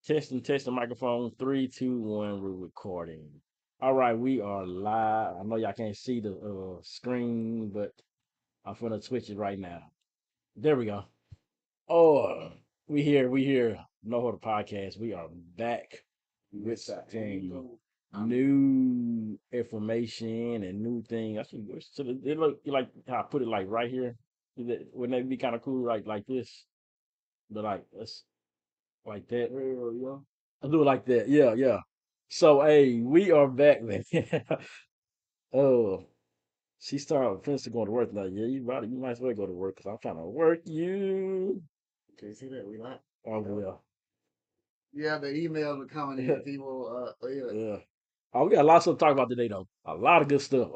Testing microphone. 3, 2, 1. We're recording. All right, we are live. I know y'all can't see the screen, but I'm gonna switch it right now. There we go. Oh, we here. No Hoarder Podcast. We are back with some new information and new thing. I think so it look like how I put it like right here. Wouldn't that be kind of cool? Like this, but like let's like that. Yeah. I do it like that. Yeah, yeah. So hey, we are back, man. Oh, she started finishing going to work now. Yeah, you might as well go to work because I'm trying to work you. Okay, see that we like. Oh well. Yeah, the emails are coming in. People, yeah. Yeah. Oh, we got a lot of stuff to talk about today though. A lot of good stuff. I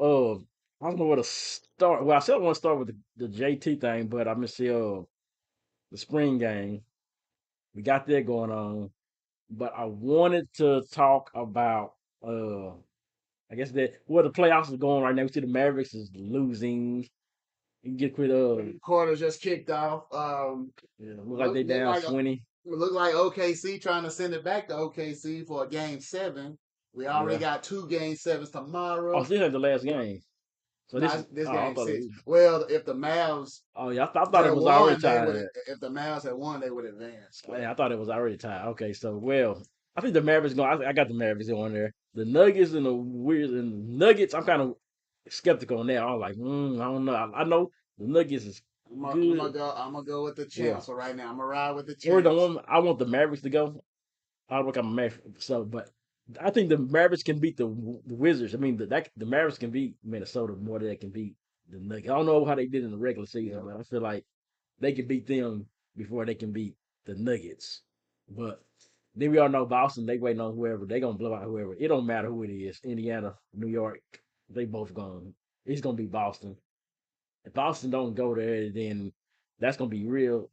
don't know where to start. Well, I still want to start with the JT thing, but I'm gonna see the spring game. We got that going on. But I wanted to talk about I guess that the playoffs are going right now. We see the Mavericks is losing. You can get quit Quarter just kicked off. yeah, look like they Look down like 20. look like OKC trying to send it back to OKC for a game 7. We already Yeah. got 2 game 7s Oh, tomorrow. still have the last game. So this is Not this I game thought it six. was, Well, if the Mavs oh yeah, I thought had it was already won, they would. tied. If the Mavs had won, they would advance. Yeah, I thought it was already tied. Okay, so I think the Mavericks going. I got the Mavericks on there. The Nuggets and the Weird and Nuggets. I'm kind of skeptical on that. I'm like, I don't know. I know the Nuggets is good. I'm gonna go with the Yeah, champs for right now. I'm gonna ride with the or the champs. one I want the Mavericks to go. I look at my Mavericks. So, but I think the Mavericks can beat the Wizards. I mean, the Mavericks can beat Minnesota more than they can beat the Nuggets. I don't know how they did in the regular season, but I feel like they can beat them before they can beat the Nuggets. But then we all know Boston. They waiting on whoever. They gonna blow out whoever. It don't matter who it is. Indiana, New York. They both going. It's gonna be Boston. If Boston don't go there, then that's gonna be real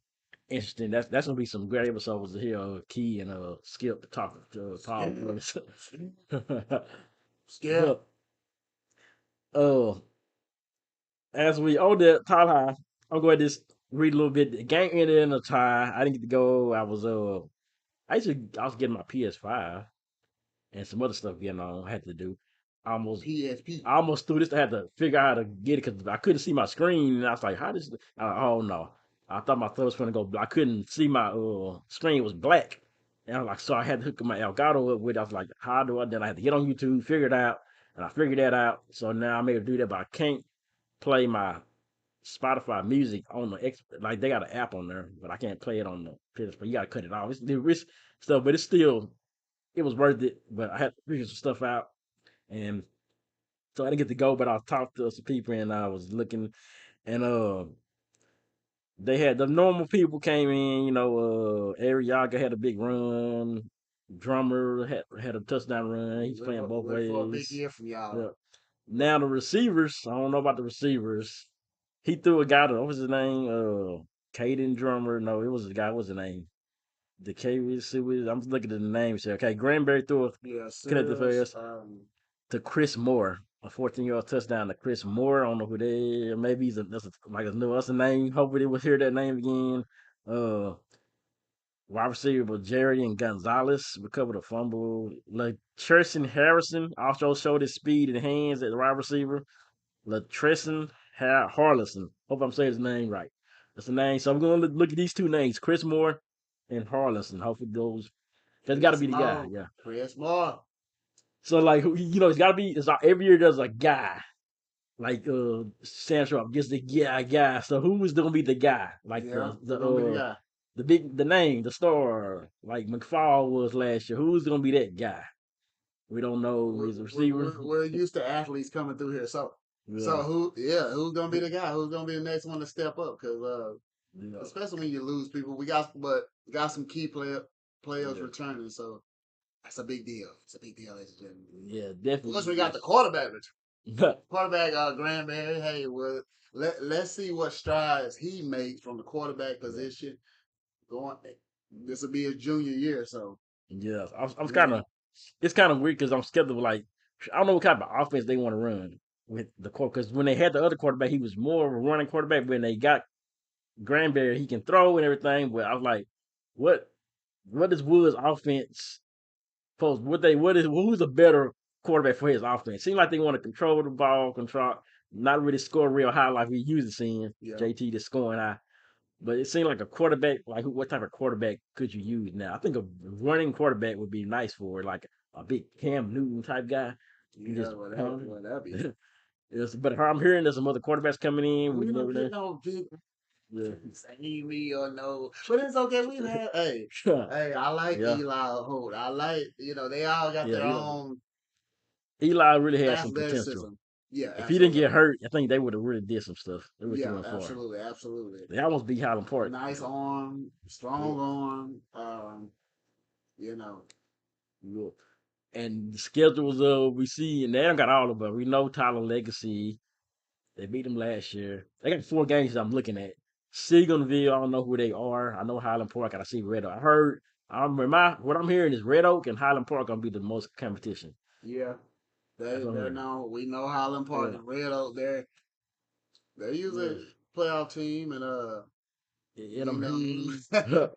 interesting. That's gonna be some great episodes to hear Key and Skip talk to Paul. Skip. But uh, as we on the top high, I'm going to just read a little bit. The game ended in a tie. I didn't get to go. I was getting my PS5 and some other stuff getting on. I had to do. I almost PSP. I almost threw this. I had to figure out how to get it because I couldn't see my screen, and I was like, "How this?" Oh no! I thought my thumb was gonna go. I couldn't see my screen was black, and I was like, so I had to hook my Elgato up with it. I was like, "How do I?" Then I had to get on YouTube, figure it out, and I figured that out. So now I'm able to do that, but I can't play my Spotify music on the X. Like they got an app on there, but I can't play it on the PS. You gotta cut it off. It's the risk stuff, but it's still it was worth it. But I had to figure some stuff out, and so I didn't get to go, but I talked to some people and I was looking and they had the normal people came in, Ariaga had a big run, drummer had a touchdown run, he's playing both Look for a big ways. year from y'all. Yeah. Now the receivers, I don't know about the receivers. He threw a guy to what was his name? Caden Drummer. No, it was a guy, what's his name? The K I'm looking at the name. So okay, Granberry threw a Yeah, connected serious. fast to Chris Moore, a 14-yard touchdown to Chris Moore. I don't know who they. Maybe like a new other name. Hopefully they will hear that name again. Uh, Wide receiver Jerry and Gonzalez recovered a fumble. Latresen Harrison also showed his speed and hands at the wide receiver. Latresen Harlison. Hope I'm saying his name right. That's the name. So I'm going to look at these two names, Chris Moore and Harlison. Hopefully those. That's got to be the guy. Yeah. Chris Moore. So like it's got to be. It's like every year there's a guy like Sandstrom gets the guy. So who is gonna be the guy? Like Yeah, who's gonna be the guy? the name, the star, like McFall was last year. Who's gonna be that guy? We don't know. He's a receiver. We're used to athletes coming through here, so Yeah, who's gonna be the guy? Who's gonna be the next one to step up? Because yeah, especially when you lose people, we got some key players yeah, returning, so that's a big deal. It's a big deal, ladies and gentlemen. yeah, Plus, definitely. we got the quarterback return. Yeah. Quarterback Granberry. Hey, well, let's see what strides he makes from the quarterback position. Going, this will be his junior year, so Yeah, I'm kind yeah. of. It's kind of weird because I'm skeptical. Like, I don't know what kind of offense they want to run with the quarter. Because when they had the other quarterback, he was more of a running quarterback. When they got Granberry, he can throw and everything. But I was like, what? what is Woods' offense post? Who's a better quarterback for his offense? Seems like they want to control the ball, control, not really score real high like we usually seeing Yeah. JT just scoring high. But it seemed like a quarterback, like what type of quarterback could you use now? I think a running quarterback would be nice for it, like a big Cam Newton type guy. You can Yeah, just pound. well, that'd be. But I'm hearing there's some other quarterbacks coming in. We We never don't get know. no big Yeah. Amy or no, but it's okay. We've had, hey, I like Yeah. Eli Holt. I like, they all got Yeah. their own Eli really has some potential. athleticism. Yeah, If he didn't absolutely. get hurt, I think they would have really did some stuff. They would have Yeah, went far. absolutely, absolutely. They almost beat Highland Park. Nice arm, Yeah. strong arm. You know, Yeah. And the schedules we see, and they don't got all of them. We know Tyler Legacy. They beat them last year. They got 4 games I'm looking at. Seagonville, I don't know who they are. I know Highland Park, and I see Red Oak. I heard, what I'm hearing is Red Oak and Highland Park gonna be the most competition. yeah, That's what I'm they're hearing. known. We know Highland Park Yeah, and Red Oak. They're yeah. usually a playoff team, and And you I'm know. hearing,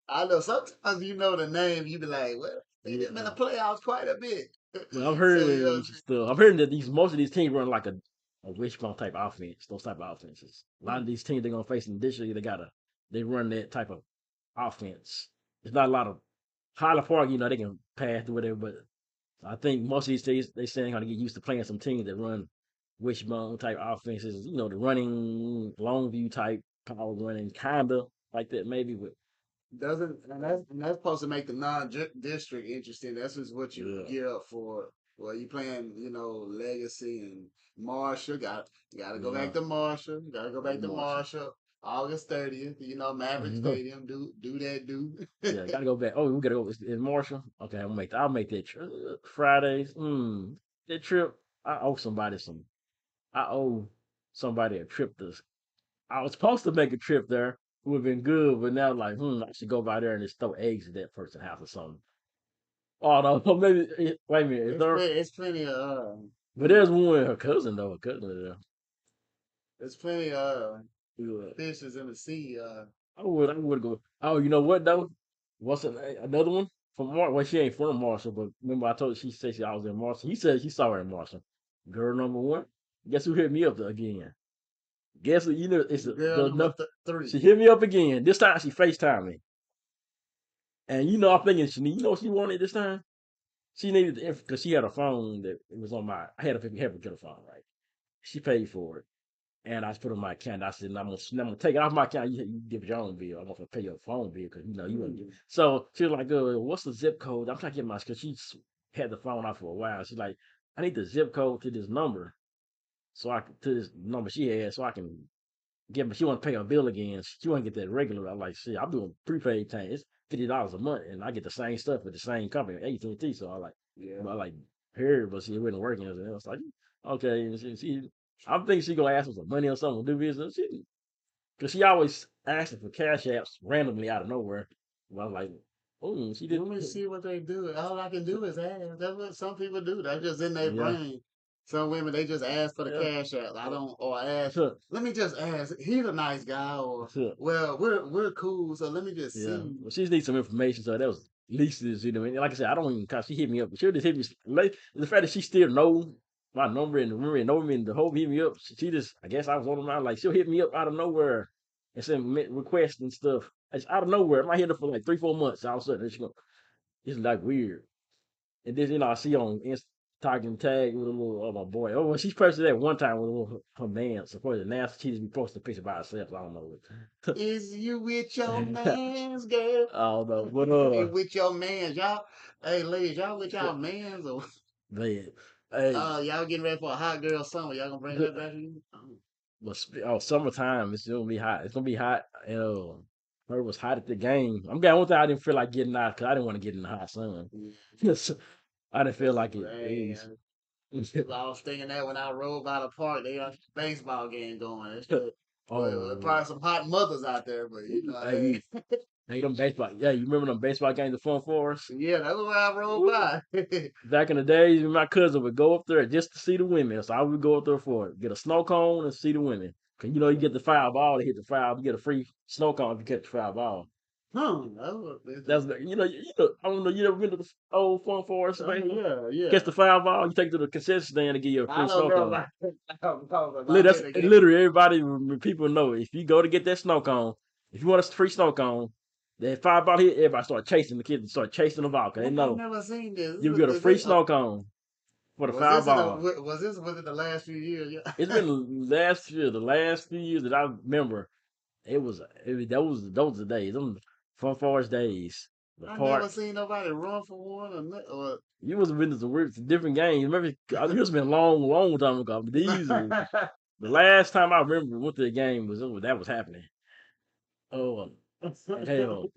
I know sometimes you know the name, you be like, well, they did in yeah. the playoffs quite a bit. Well, I'm So hearing some stuff. I'm hearing that most of these teams run like a wishbone type offense. Those type of offenses. A lot of these teams they're gonna face in this year, they run that type of offense. It's not a lot of Highland Park. They can pass through whatever, but I think most of these teams they saying how to get used to playing some teams that run wishbone type offenses. The running long view type power running kinda like that maybe, but doesn't and that's supposed to make the non-district interesting. That's just what you yeah, gear up for. Well, you playing, Legacy and Marshall. Got to go yeah, back to Marshall. Got to go back to Marshall. Marshall. August 30th. Maverick Stadium. Do that. Do. Yeah, gotta go back. Oh, we gotta go. Is Marshall? Okay, I'll make that trip. Fridays. That trip. I owe somebody some. I owe somebody a trip. I was supposed to make a trip there. It would have been good, but now like, I should go by there and just throw eggs at that person's house or something. Oh no, maybe. Wait a minute. Is there? It's plenty of But there's one. Her cousin though. Her cousin is there's plenty there. Yeah. fishes in the sea. I would go. Oh, you know what though? What's another one from Marshall? Well, she ain't from Marshall, but remember I told she said I was in Marshall. He said she saw her in Marshall. Girl number one. Guess who hit me up again? Guess who? It's Girl the number no. She three. hit me up again. This time she Facetime me, and I'm thinking what she wanted this time. She needed the info because she had a phone that it was on my. I had a have a phone, right? She paid for it. And I just put on my account. I said, I'm gonna take it off my account. You give your own bill. I'm gonna pay your phone bill because you want to get. So she was like, what's the zip code? I'm trying to get my because had the phone off for a while. She's like, I need the zip code to this number, so I can to this number she had, so I can get. She want to pay her bill again. She want to get that regular. I'm like, shit, I'm doing prepaid thing. It's $50 a month, and I get the same stuff with the same company, AT&T. So Yeah. I like her, but she wasn't working. And I was like, okay. And I'm thinking she gonna ask for some money or something to do business. Because she always asking for cash apps randomly out of nowhere. Well, I'm like, oh, she Let didn't. me see what they do. All I can do is ask. That's what some people do. That's just in their Yeah, brain. Some women they just ask for the yeah. cash app. I don't or ask. So, Let me just ask. He's a nice guy, or so, well, we're cool. So let me just yeah. see. Well, she just needs some information. So that was leases, and like I said, I don't even cause she hit me up. She'll just hit me. Like, the fact that she still know my number and remember and know me and the whole hit me up. She just, I guess I was on the mind. Like she'll hit me up out of nowhere and send requests and stuff. It's out of nowhere. I might hit her for like 3-4 months. All of a sudden, it's like weird. And then I see on Instagram tag with a little my boy. Oh, well, she's posted that one time with a little, her man. Supposedly now she just be posting a picture by herself. I don't know. Is you with your man's girl? I don't know. But Hey, with your man's y'all. Hey, ladies, y'all with y'all man's or man, hey, y'all getting ready for a hot girl summer? Y'all gonna bring that back to you? but summertime. It's gonna be hot. It's gonna be hot. Her was hot at the game. I'm glad one thing I didn't feel like getting out because I didn't want to get in the hot sun. So, I didn't feel like it. Hey, I was thinking that when I rode by the park, they got a baseball game going. It's good. Well, Oh, probably some hot mothers out there, but hey, hey, them baseball. Yeah, you remember them baseball games, the Fun Forest? yeah, that's where I rode Woo. by. Back in the days, my cousin would go up there just to see the women. So I would go up there for it. Get a snow cone and see the women. Cause you get the foul ball to hit the foul. You get a free snow cone if you catch the foul ball. Oh, That's I don't know. You ever been to the old Fun Forest? yeah. Catch the foul ball. You take it to the concession stand to get you a I free don't snow know cone. about I don't know about That's that again. literally everybody. People know if you go to get that snow cone, if you want a free snow cone, that five ball hit, everybody start chasing the kids. Start chasing the ball because they I know never seen this. you get a Is free this snow cone for the foul ball. was this within the last few years? It's Yeah. been last year, the last few years that I remember. Those the days. Them Fun Forest days. The I never park. seen nobody run for one or You must have been to some weird, different games. Remember, I think it's been a long, long time ago. But the last time I remember went to the game was that was happening. Oh hell,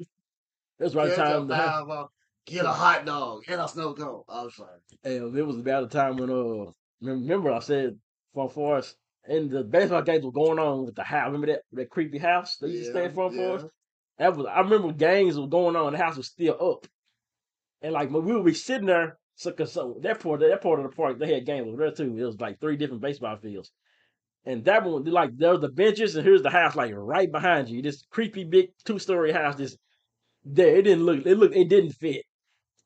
that's right catch a time. foul ball, get a hot dog, and a snow cone. I was like, Hell, it was about the time when remember I said Fun Forest and the baseball games were going on with the house. Remember that creepy house that used to stay yeah, in Fun yeah, Forest? That was I remember games were going on. The house was still up. And like when we would be sitting there, so that part of the park, they had games over there too. It was like three different baseball fields. And that one, like there were the benches, and here's the house like right behind you. This creepy big 2-story house just there. It didn't fit.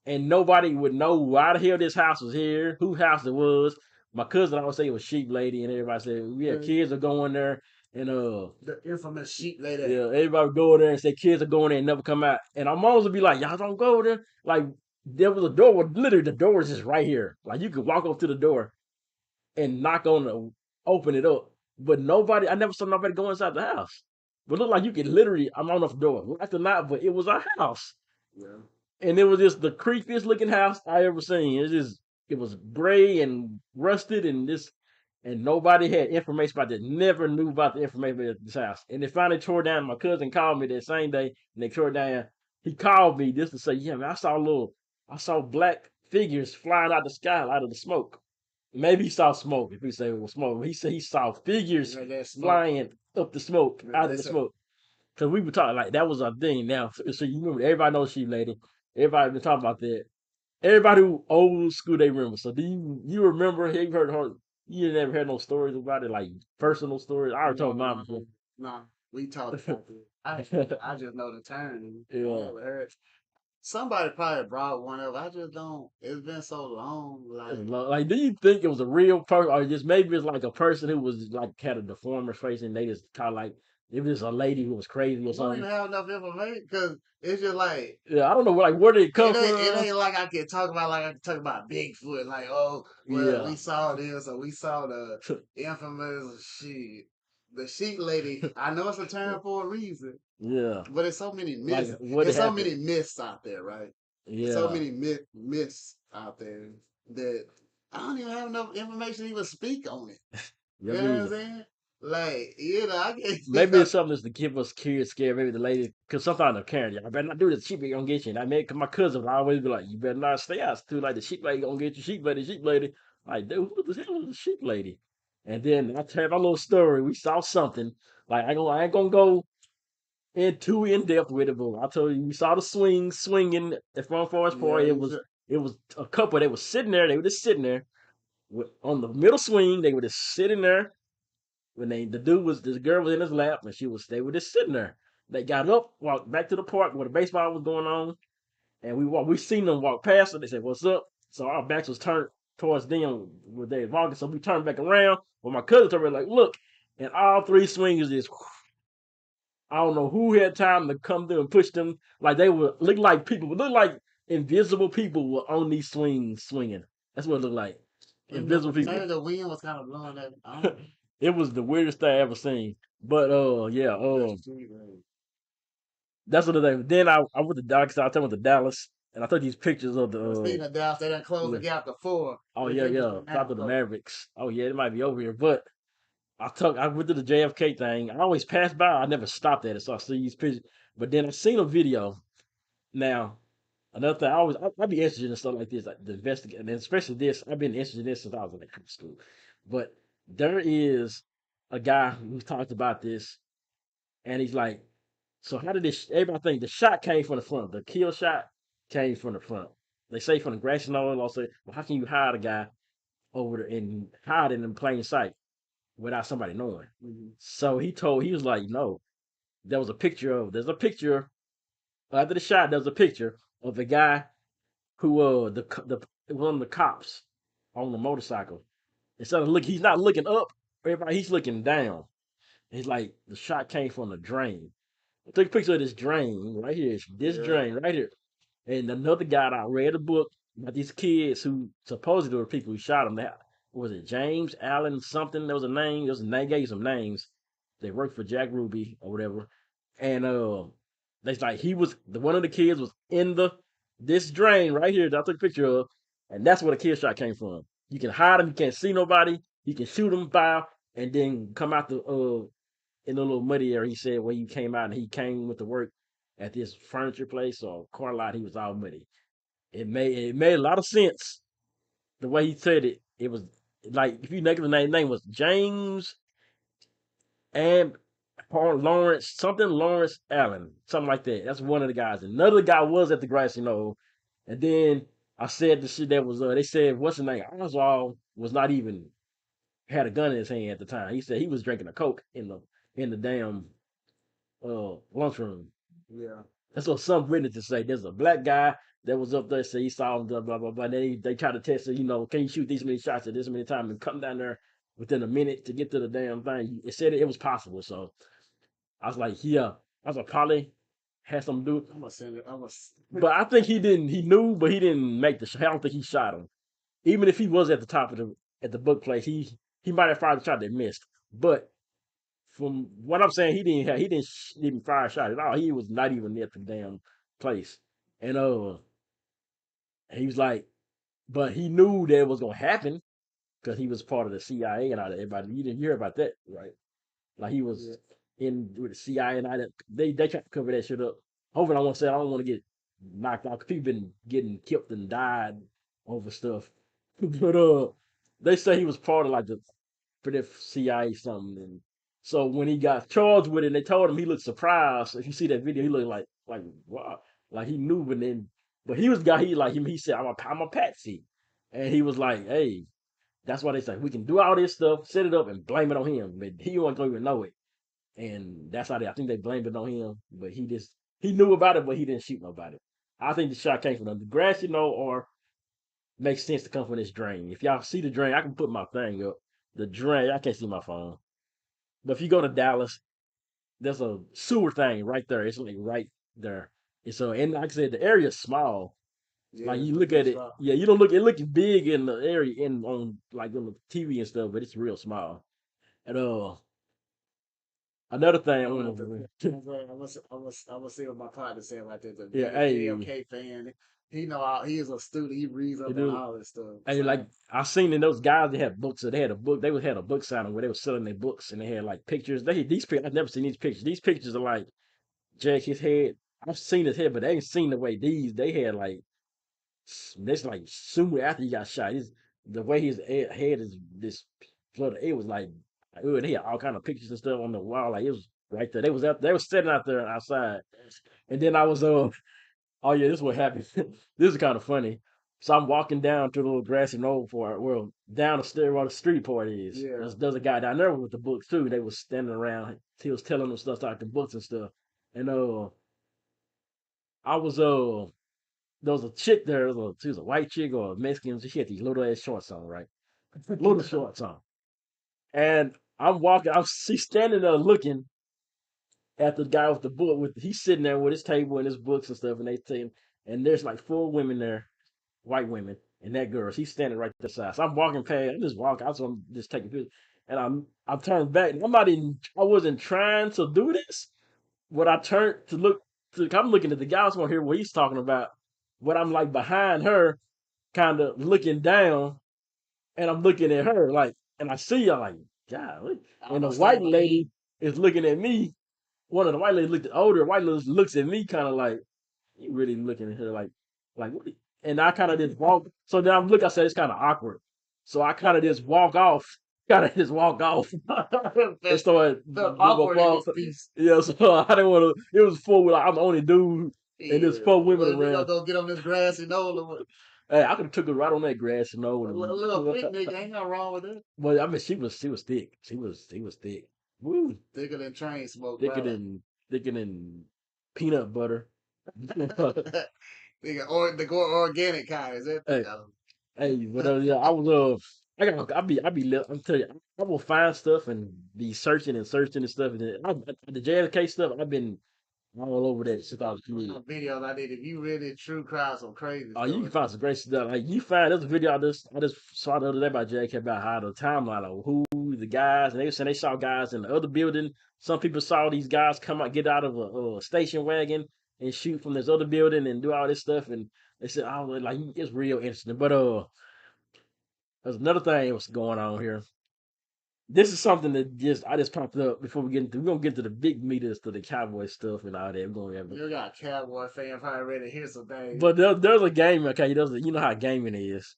And nobody would know why the hell this house was here, whose house it was. My cousin always say it was Sheep Lady, and everybody said, yeah, kids are going there. And the infamous sheep lady. yeah, everybody would go there and say kids are going there and never come out. And our moms would be like, y'all don't go there. Like there was a door, literally the door is just right here. Like you could walk up to the door and knock on the open it up. But nobody, I never saw nobody go inside the house. But it looked like you could literally, I'm on the door, locked or not, but it was a house. Yeah. And it was just the creepiest looking house I ever seen. It was gray and rusted and and nobody had information about it. Never knew about the information about this house. And they finally tore down. My cousin called me that same day and they tore it down. He called me just to say, yeah, man, I saw black figures flying out the sky out of the smoke. Maybe he saw smoke if he said it was smoke. He said he saw figures Yeah, that smoke. flying up the smoke, Yeah, out of they the said, smoke. Cause we were talking like that was our thing. Now, so you remember everybody knows Sheep Lady. Everybody been talking about that. Everybody who old school they remember. So do you remember? Have you heard her? You never heard no stories about it, like personal stories. I already told mine before. no, we talked about this. I just know the term. I Yeah, never heard. Somebody probably brought one up. I just don't. It's been so long. like, do you think it was a real person, or just maybe it's like a person who was like had a deformed face, and they just kind of like it was a lady who was crazy or We don't something? even have enough information because it's just like Yeah, I don't know, like where did it come it from? ain't like I can talk about Bigfoot. Like, oh well, we Yeah, saw this or we saw the infamous shit. The sheep lady. I know it's a term for a reason, yeah, but it's so many like myths. what It's so happened? many myths out there, right? There's so Yeah, many myths out there that I don't even have enough information to even speak on it. yeah, You know me what I'm either. saying? Like, I can't speak Maybe on. it's something that's to keep us kids scared. Maybe the lady, because sometimes the parents, I better not do this. Sheep lady gonna get you. And I mean, cause my cousin would always be like, you better not stay out too. Like the sheep lady gonna get you. Sheep lady. Like, dude, what the hell is a sheep lady? And then I tell my little story. We saw something. Like I ain't gonna go too in depth with it, but I told you we saw the swinging at Front Forest Yeah, Park. you should. It was a couple. They was sitting there. They were just sitting there on the middle swing. They were just sitting there when this girl was in his lap and they were just sitting there. They got up, walked back to the park where the baseball was going on, and we seen them walk past it. They said, "What's up?" So our backs was turned towards them where they was walking. So we turned back around. Well, my cousin told me like, "Look," and all three swingers just I don't know who had time to come through and push them. Like they would look like people, would look like invisible people were on these swings swinging. That's what it looked like. Invisible Maybe people. the wind was kind of blowing that. I don't know. It was the weirdest thing I ever seen. But yeah, That's true, man. that's what the thing. Then I went to Dallas. I went to Dallas, and I took these pictures of the Well, speaking of Dallas, they done closed the yeah. gap to 4. Oh They yeah, think it's yeah. been Talk now to the closed. Mavericks. Oh yeah, it might be over here. But I went to the JFK thing. I always pass by. I never stopped at it, so I see these pictures. But then I seen a video. Now another thing, I be interested in stuff like this, like the investigate, and especially this. I've been interested in this since I was in high school. But there is a guy who talked about this, and he's like, so how did this? Everybody think the shot came from the front. The kill shot came from the front. They say from the grassy knoll. I'll say, well, how can you hide a guy over there and hide it in plain sight without somebody knowing? Mhm. So he was like, no, there's a picture After the shot, there's a picture of a guy who the one of the cops on the motorcycle. Instead of he's not looking up. Everybody, he's looking down. It's like the shot came from the drain. I took a picture of this drain right here. It's this Yeah. drain right here. And another guy that I read a book about these kids who supposedly were people who shot him. That was it James Allen something. There was a name. There was a name. Gave you some names. They worked for Jack Ruby or whatever. And they like he was the one of the kids was in the this drain right here that I took a picture of, and that's where the kid shot came from. You can hide him. You can't see nobody. You can shoot him by and then come out the in a little muddy area. He said when he came out and he came with the work at this furniture place or car lot, he was all muddy. It made a lot of sense the way he said it. It was like if you think of the name was James and Paul Lawrence something Lawrence Allen something like that. That's one of the guys. Another guy was at the grassy knoll, and then I said the shit that was they said what's the name Oswald was not even had a gun in his hand at the time. He said he was drinking a coke in the damn lunchroom. Yeah. That's what some witnesses say. There's a black guy that was up there, say he saw him, blah, blah, blah, blah. They try to test it, can you shoot these many shots at this many times and come down there within a minute to get to the damn thing? It said it was possible. So I was like, yeah. I was like, probably had something to do. I'm gonna send it. But I think he knew, but he didn't make the shot. I don't think he shot him. Even if he was at the top of at the book place, he might have fired the shot that missed. But from what I'm saying, he didn't fire a shot at all. He was not even near the damn place, and he was like, but he knew that it was gonna happen because he was part of the CIA and all that. Everybody, you didn't hear about that, right? Like he was in with the CIA and all that. They tried to cover that shit up. Hopefully, I won't say I don't want to get knocked out. 'Cause people been getting killed and died over stuff, but they say he was part of like the for the CIA something. And so when he got charged with it, and they told him he looked surprised. If you see that video, he looked like wow, like he knew, but he was the guy. He like him. He said, I'm a patsy," and he was like, "Hey, that's why they say we can do all this stuff, set it up, and blame it on him, but he wasn't even know it." And that's how I think they blamed it on him, but he knew about it, but he didn't shoot nobody. I think the shot came from the grass, or makes sense to come from this drain. If y'all see the drain, I can put my thing up. The drain, I can't see my phone. But if you go to Dallas, there's a sewer thing right there. It's like right there. And so, and like I said, the area's small. Yeah. Like you look at it, yeah, you don't look. It looks big in the area, in on like on the TV and stuff, but it's real small. And another thing I want to, I was see what my partner said about this. A yeah, big hey, JFK fan. He know he is a student. He reads up on dude, all this stuff. hey, like I seen in those guys that had books. So they had a book. They had a book signing where they were selling their books, and they had like pictures. They had these pictures. I've never seen these pictures. These pictures are like Jack his head. I've seen his head, but I ain't seen the way they had like this like soon after he got shot. The way his head is this flooded. It was like they had all kind of pictures and stuff on the wall. Like it was right there. They was sitting out there outside. And then I was oh yeah, this is what happened. This is kind of funny. So I'm walking down to the little grassy knoll down the stair where the street part is. Yeah. There's a guy down there with the books too. They was standing around. He was telling them stuff like the books and stuff. And I was there was a chick there. She was a white chick or a Mexican. She had these little ass shorts on, right? Little shorts on. And I'm walking. She's standing there looking at the guy with the book. He's sitting there with his table and his books and stuff. And they tell him, and there's like 4 women there, white women, and that girl. She's standing right there side. So I'm walking past. I'm just walking. I'm just taking pictures. And I'm turned back. And I wasn't trying to do this. When I turned to look, I'm looking at the guy. I just want to hear what he's talking about. But I'm like behind her, kind of looking down, and I'm looking at her like, and I see her like, God, and the white lady is looking at me. One of the white ladies looked at older white lady looks at me kind of like, you really looking at her like what? And I kind of just walk. So then I'm looking. I said it's kind of awkward. So I kind of just walk off. Kind of just walk off and start awkward in this piece. Yeah, so I didn't want to. It was full. Like I'm the only dude, and there's 4 women We around. gonna go get on this grassy knoll. Hey, I could have took her right on that grass, A little picnic, ain't nothing wrong with it. But I mean, she was thick. She was thick. Woo, Thicker than train smoke. thicker Brother. than thicker than peanut butter. The organic kind is it? Hey, hey, but yeah, I be, I'm telling you, I will find stuff and be searching and searching and stuff. And then the JFK stuff, I've been all over that since I was a kid. Videos I did. If you really true crime some crazy Oh, you stuff. can find some great stuff. Like you find there's a video I just saw the other day about JFK about how the timeline of who the guys, and they were saying they saw guys in the other building. Some people saw these guys come out, get out of a station wagon and shoot from this other building and do all this stuff. And they said, "Oh, like it's real interesting." But there's another thing was going on here. This is something that just popped up before we get into. We're gonna get to the big meetings to the cowboy stuff and all that. We're gonna have, You got a cowboy fan probably ready to hear some things. but there's a game. Okay, you know how gaming is.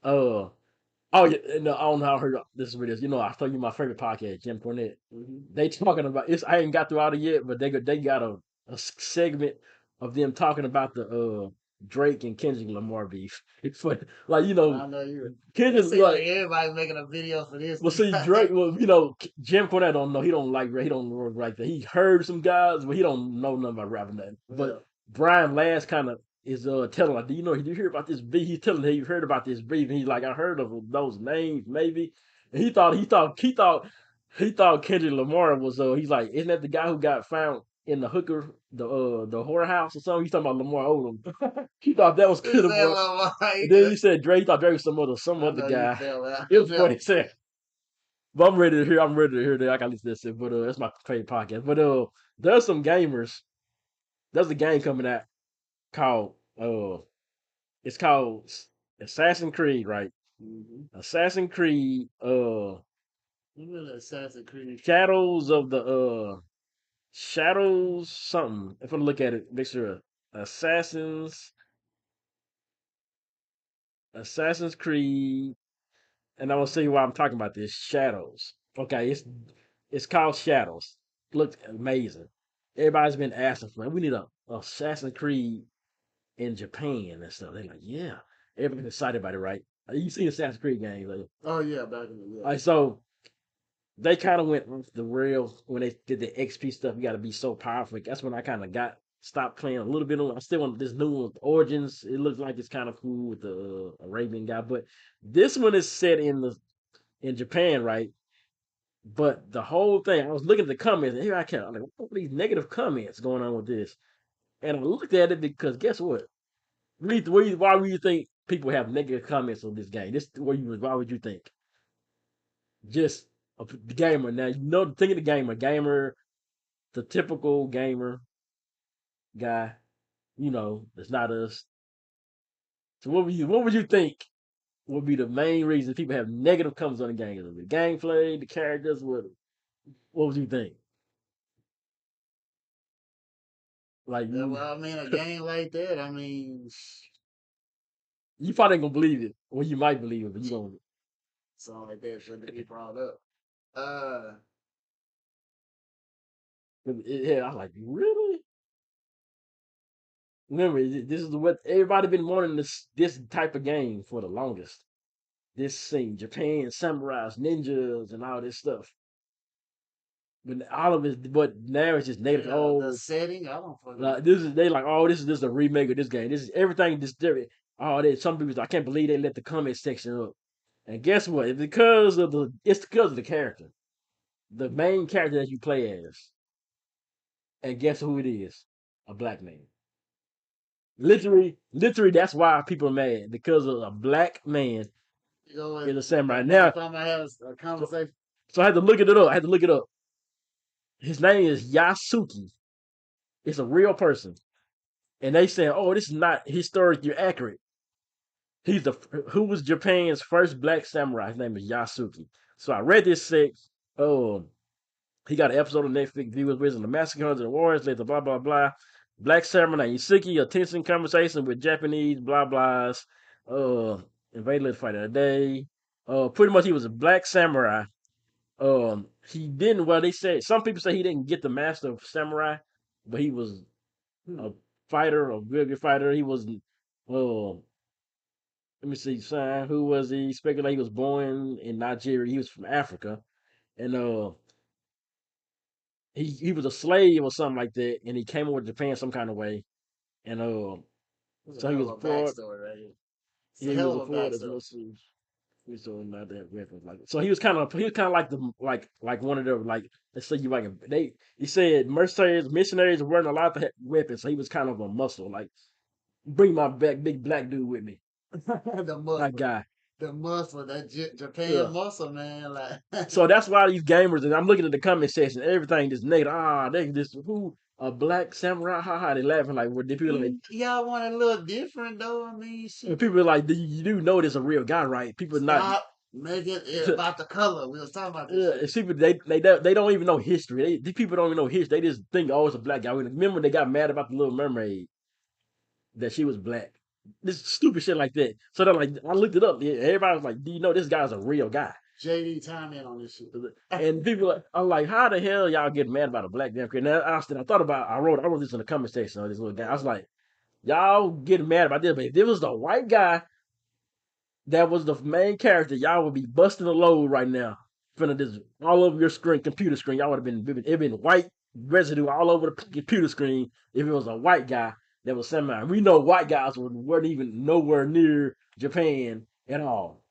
Uh, oh yeah, no, I don't know how I heard this video. You know, I told you my favorite podcast, Jim Cornette. They talking about it's. I ain't got through all it yet, but they got a segment of them talking about the Drake and Kendrick Lamar beef. It's funny, like I know you. It Kendrick seems like like. everybody's making a video for this. Well, see, Drake. Well, Jim Cornette don't know. He don't like rap. He don't work like that. He heard some guys, but he don't know nothing about rapping nothing. Yeah. But Brian Last kind of is telling like, do you know? Did you hear about this beef? He's telling him he heard about this beef, and he's like, I heard of those names maybe. And he thought Kendrick Lamar was. He's like, isn't that the guy who got found in the hooker, the whorehouse or something? He's talking about Lamar Odom. He thought that was He good, said, boy. "Well, And then he said Drake. He thought Drake was some I other know you guy. fell out. It was funny. He said. But I'm ready to hear. I'm ready to hear that. I got to listen to this. But that's my favorite podcast. But there's some gamers. There's a game coming out called it's called Assassin's Creed, right? Assassin's Creed. Really Assassin's Creed. Shadows something. If I look at it, make sure Assassins Assassin's Creed, and I will see why I'm talking about this. Shadows. Okay, it's called Shadows. Looks amazing. Everybody's been asking for it. We need a Assassin's Creed in Japan and stuff. They're like, yeah. Everybody's excited about it, right? You seen Assassin's Creed games, like, Oh yeah, back in the so they kind of went off the rails when they did the XP stuff. You got to be so powerful. That's when I kind of got stopped playing a little bit on. I still want this new one, Origins. It looks like it's kind of cool with the Arabian guy, but this one is set in Japan, right? But the whole thing, I was looking at the comments, and here I came. I'm like, what are these negative comments going on with this? And I looked at it because guess what? Why would you think people have negative comments on this game? Why would you think? Just a gamer. Now you know, think of the gamer, the typical gamer guy. That's not us. So what would you think would be the main reason people have negative comments on the game? Is it the gameplay, the characters? What would you think? Like Yeah, well, I mean, a game like that, I mean, you probably ain't gonna believe it, or you might believe it, but you gonna. something like that shouldn't be brought up. Uh, Yeah, I was like, really? Remember, this is what everybody been wanting this type of game for the longest. This thing, Japan, samurais, ninjas, and all this stuff. But all of it, but now it's just negative. the Oh, setting, I don't fucking. like this is they like, oh, this is a remake of this game. This is everything. This different. Oh, some people, I can't believe they let the comment section up. And guess what? It's because of the character, the main character that you play as. And guess who it is? A black man. Literally, that's why people are mad because of a black man You know, is a samurai. every Now, time I have a so, conversation, so I had to look it up. I had to look it up. His name is Yasuki. It's a real person, and they say, "Oh, this is not historically accurate." He's the who was Japan's first black samurai. His name is Yasuki. So I read this six. Oh, he got an episode of Netflix. Viewers wisdom the massacres and wars later. Blah blah blah. Black samurai Yasuki. A tension conversation with Japanese blah blahs. Uh, invaded the fight of the day. Pretty much he was a black samurai. He didn't. Well, they said some people say he didn't get the master of samurai, but he was a fighter, a very good fighter. He was. Uh, let me see, son. Who was he? Speculate he was born in Nigeria. He was from Africa, and he was a slave or something like that, and he came over to Japan some kind of way. and It's a so he hell was of a Ford. backstory right here. It's Yeah, a he was hell a of a Ford as backstory. well. So not that weapons like so he was kind of like the like one of the like let's say you like they he said mercenaries missionaries weren't allowed to have weapons, so he was kind of a muscle like bring my back big black dude with me, The that muscle, guy. the muscle, that Yeah. Japan muscle, man. Like, So that's why these gamers and I'm looking at the comment section, everything just negative. They this who a black samurai, haha. They laughing like what the people like. y'all want a little different though. I mean, And shit. people are like, you do know this a real guy, right? People not. Stop making it about the color. We was talking about this shit. And people they don't even know history. These people don't even know history. They just think oh it's a black guy. Remember they got mad about the Little Mermaid that she was black. This stupid shit like that. So they're like, I looked it up. Everybody was like, do you know this guy's a real guy? JD, time in on this shit. And people I'm like, how the hell y'all get mad about a black damn kid? Now I thought about I wrote this in the comment section of this little guy. I was like, y'all getting mad about this, but if it was the white guy that was the main character, y'all would be busting a load right now. Finna this all over your screen, computer screen. Y'all would have been white residue all over the computer screen if it was a white guy that was semi. We know white guys weren't even nowhere near Japan at all,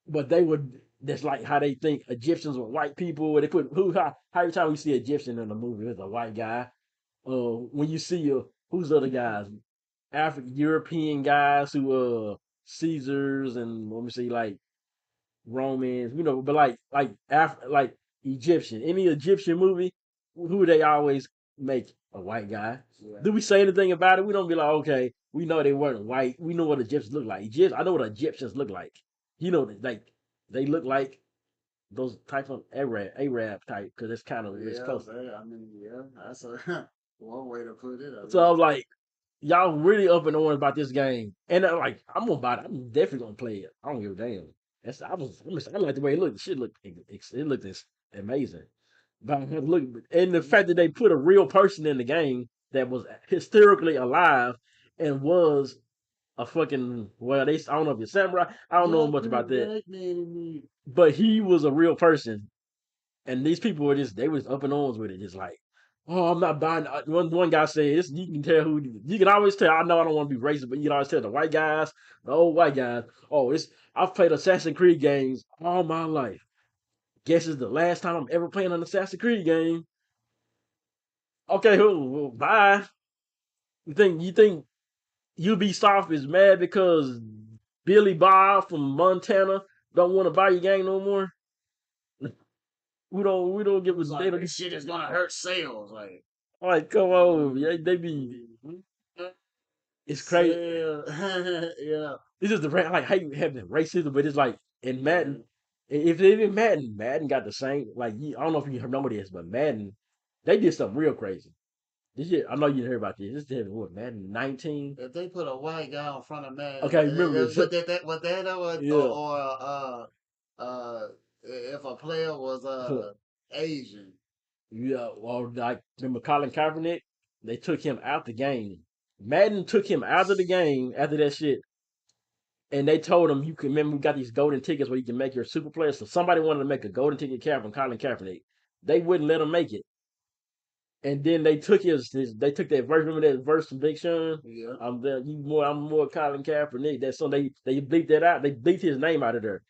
but they would. That's like how they think Egyptians were white people. They put how every time we see Egyptian in a movie, it's a white guy. When you see who's the other guys, African European guys who Caesars and let me see like Romans, but like Egyptian. Any Egyptian movie, who they always make a white guy. Yeah. Do we say anything about it? We don't be like, okay, we know they weren't white. We know what Egyptians look like. I know what Egyptians look like. Like they look like those type of Arab type because it's kind of it's Yeah, close. I mean, yeah, that's a one way to put it, at So I was least. like, y'all really up in orange about this game, and like I'm gonna buy it. I'm definitely gonna play it. I don't give a damn. I like the way it looked. The shit looked it looked amazing. But I had to look and the fact that they put a real person in the game that was hysterically alive and was a fucking I don't know if it's samurai. I don't know Y'all much put a about that, black man in me. but he was a real person and these people were they was up in arms with it, just like, oh, I'm not buying. One guy said, this, you can tell who you can always tell. I know I don't want to be racist, but you can always tell the white guys, the old white guys. Oh, this I've played Assassin's Creed games all my life. Guess it's the last time I'm ever playing an Assassin's Creed game. Okay, well, bye. You think Ubisoft is mad because Billy Bob from Montana don't want to buy your game no more? We don't give a It's they like don't this shit is gonna hurt sales. like come on, yeah, they be it's crazy. Sale. Yeah. It's just the like how you have the racism, but it's like in Yeah. Madden. If it even Madden got the same. Like I don't know if you remember this, but Madden, they did something real crazy. This year, I know you didn't hear about this. This did what Madden 19. If they put a white guy in front of man, Okay, remember this? what that Yeah, if a player was Asian. yeah. Well, like remember Colin Kaepernick? They took him out the game. Madden took him out of the game after that shit, and they told him you can remember we got these golden tickets where you can make your super player. So somebody wanted to make a golden ticket cap from Colin Kaepernick. They wouldn't let him make it. And then they took they took that verse. Remember that verse from Big Sean? Yeah. I'm more Colin Kaepernick. That song they bleeped that out. They bleeped his name out of there.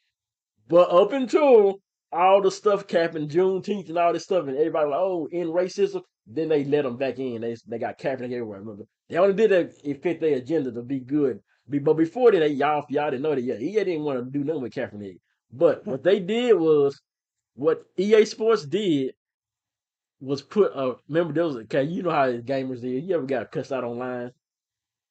But up until all the stuff capping Juneteenth and all this stuff, and everybody like, oh, in racism, then they let them back in. They got Kaepernick everywhere. Remember, they only did that it fit their agenda to be good. But before that, y'all didn't know that. Yeah, he didn't want to do nothing with Kaepernick. But what they did was what EA Sports did was put a remember there was okay, you know how gamers did. You ever got cussed out online,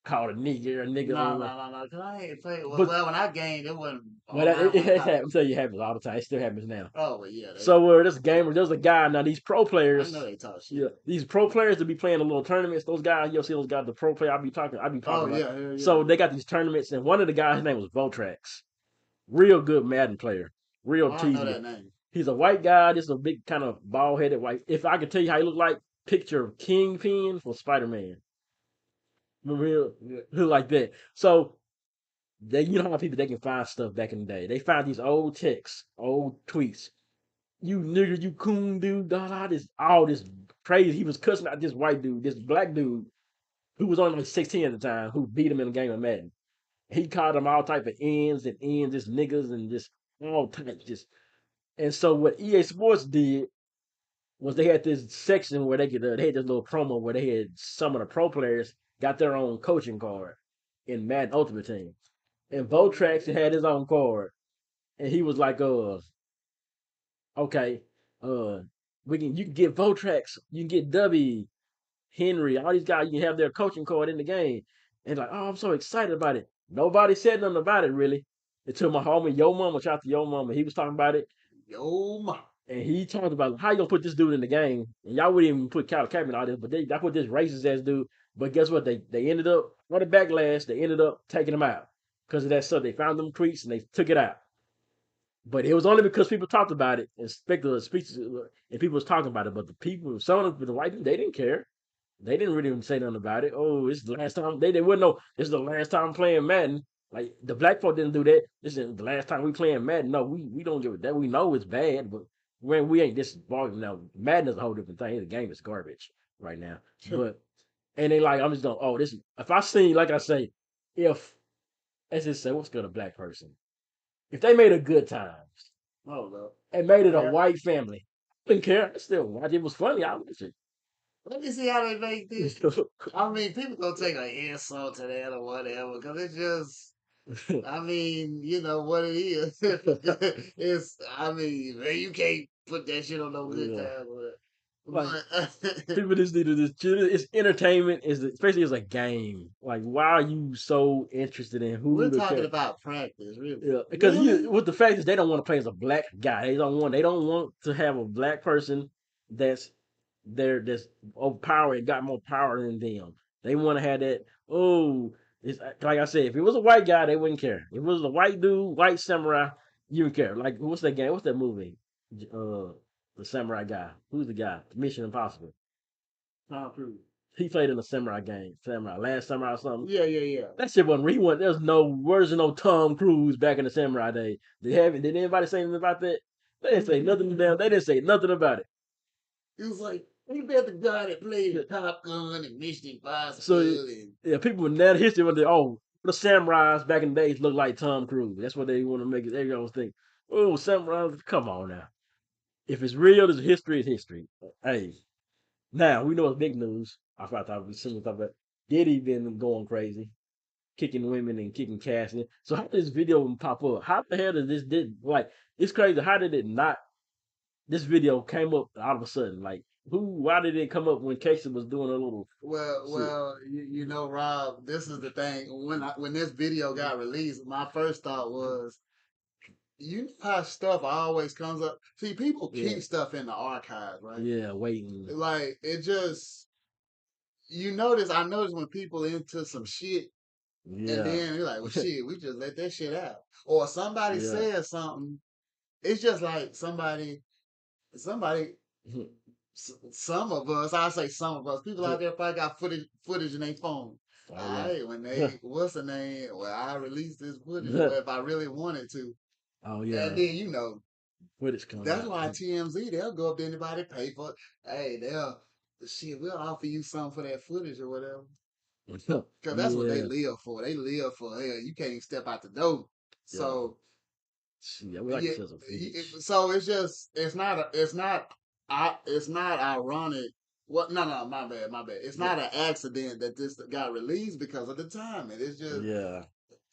called a nigger or niggas No, online. no, no, no. Cause I ain't played. Well, But when I gamed, it wasn't well, online when I it got. happens. Tell you, it happens all the time. It still happens now. Oh, well, yeah. So this gamer, there's a guy now. These pro I know players, they talk shit. yeah, these pro players to be playing the little tournaments. Those guys, you'll see those guys, the pro player. I be Oh talking about. yeah, yeah, So yeah. they got these tournaments, and one of the guys, his name was Voltrax, real good Madden player, real Oh, I know cheesy. that name. He's a white guy, just a big kind of bald headed white. If I could tell you how he looked like, picture Kingpin from Spider Man, real like that. So you know how people they can find stuff back in the day. They find these old texts, old tweets. You nigger, you coon dude, all this crazy. He was cussing out this white dude, this black dude. who was only like 16 at the time, who beat him in a game of Madden. He called them all type of ends, just niggas and just all types, just. And so what EA Sports did was they had this section where they had this little promo where they had some of the pro players got their own coaching card in Madden Ultimate Team, and Votrax had his own card, and he was like, okay, uh, we can you can get Votrax, you can get W, Henry, all these guys, you can have their coaching card in the game. And like, oh, I'm so excited about it. Nobody said nothing about it really. Until my homie Yo Mama, shout out to Yo Mama, he was talking about it. Yo, ma. And he talked about how you gonna put this dude in the game. And y'all wouldn't even put Cal Captain out there, but I put this racist ass dude. But guess what? They ended up on the backlash, they ended up taking him out. Because of that stuff. They found them tweets and they took it out. But it was only because people talked about it and speculative speeches and people was talking about it. But the people, some of the white people, they didn't care. They didn't really say nothing about it. Oh, it's the last time they wouldn't know. This is the last time playing Madden. Like the black folk didn't do that. This is the last time we playing Madden. No, we don't give it that. We know it's bad, but when we ain't this ball now. Madden is a whole different thing. The game is garbage right now. But and they like I'm just going. Oh, this. If I seen like I say, if let's just say what's good a black person. If they made a good times Oh, no. and made it a Yeah. white family, I didn't care. I still watch. It was funny. I watched it. Let me see how they make this. I mean, people gonna take an insult to that or whatever, because it's just, I mean, you know what it is. It's, I mean, man, you can't put that shit on no good Yeah. time. Like But people just need to just it's entertainment is especially as a game. Like why are you so interested in we're who the talking character? about practice, really. Yeah, because Really? with the fact is they don't want to play as a black guy. They don't want to have a black person that's that's overpowered, got more power than them. They want to have that. Oh, it's like I said, if it was a white guy, they wouldn't care. If it was a white dude, white samurai, you would care. Like what's that game? What's that movie? Uh, the samurai guy. Who's the guy? Mission Impossible. Tom Cruise. He played in a samurai game, samurai, last samurai or something. Yeah, yeah, yeah. That shit wasn't real. There's no words of no Tom Cruise back in the samurai day. Did anybody say anything about that? They didn't say nothing about. They didn't say nothing about it. It was like, he bet the guy that played Top Gun and Mission So Impossible and yeah, people in that history when they the samurais back in the days look like Tom Cruise. That's what they want to make it. They always think, oh samurais, come on now. If it's real, it's history. It's history. Hey, now we know it's big news. I thought I was similar stuff, but Diddy been going crazy, kicking women and kicking cash in. So how did this video pop up? How the hell did this did like it's crazy. How did it not this video came up all of a sudden? Like why did it come up when Casey was doing a little shit? you know, Rob, this is the thing. When this video got released, my first thought was, you know how stuff always comes up. See, people Yeah. keep stuff in the archives, right? Yeah, waiting. Like it just, I notice when people into some shit, and Yeah. then you're like, well, shit, we just let that shit out, or somebody Yeah. says something. It's just like somebody some of us, I say some of us, people out there probably got footage in their phone. Oh All yeah. right, when they, what's the name? Well, I release this footage, well, if I really wanted to. Oh And yeah. then, you know, Footage coming that's out. why TMZ, they'll go up to anybody, pay for it. Hey, shit, we'll offer you something for that footage or whatever. Because that's what they Yeah. live for. They live for, hell, you can't even step out the door. Yeah. So, Yeah, we like to yeah, sell some footage. so it's just it's not ironic. What? No, no, my bad. It's Yeah. not an accident that this got released because of the timing. It's just Yeah.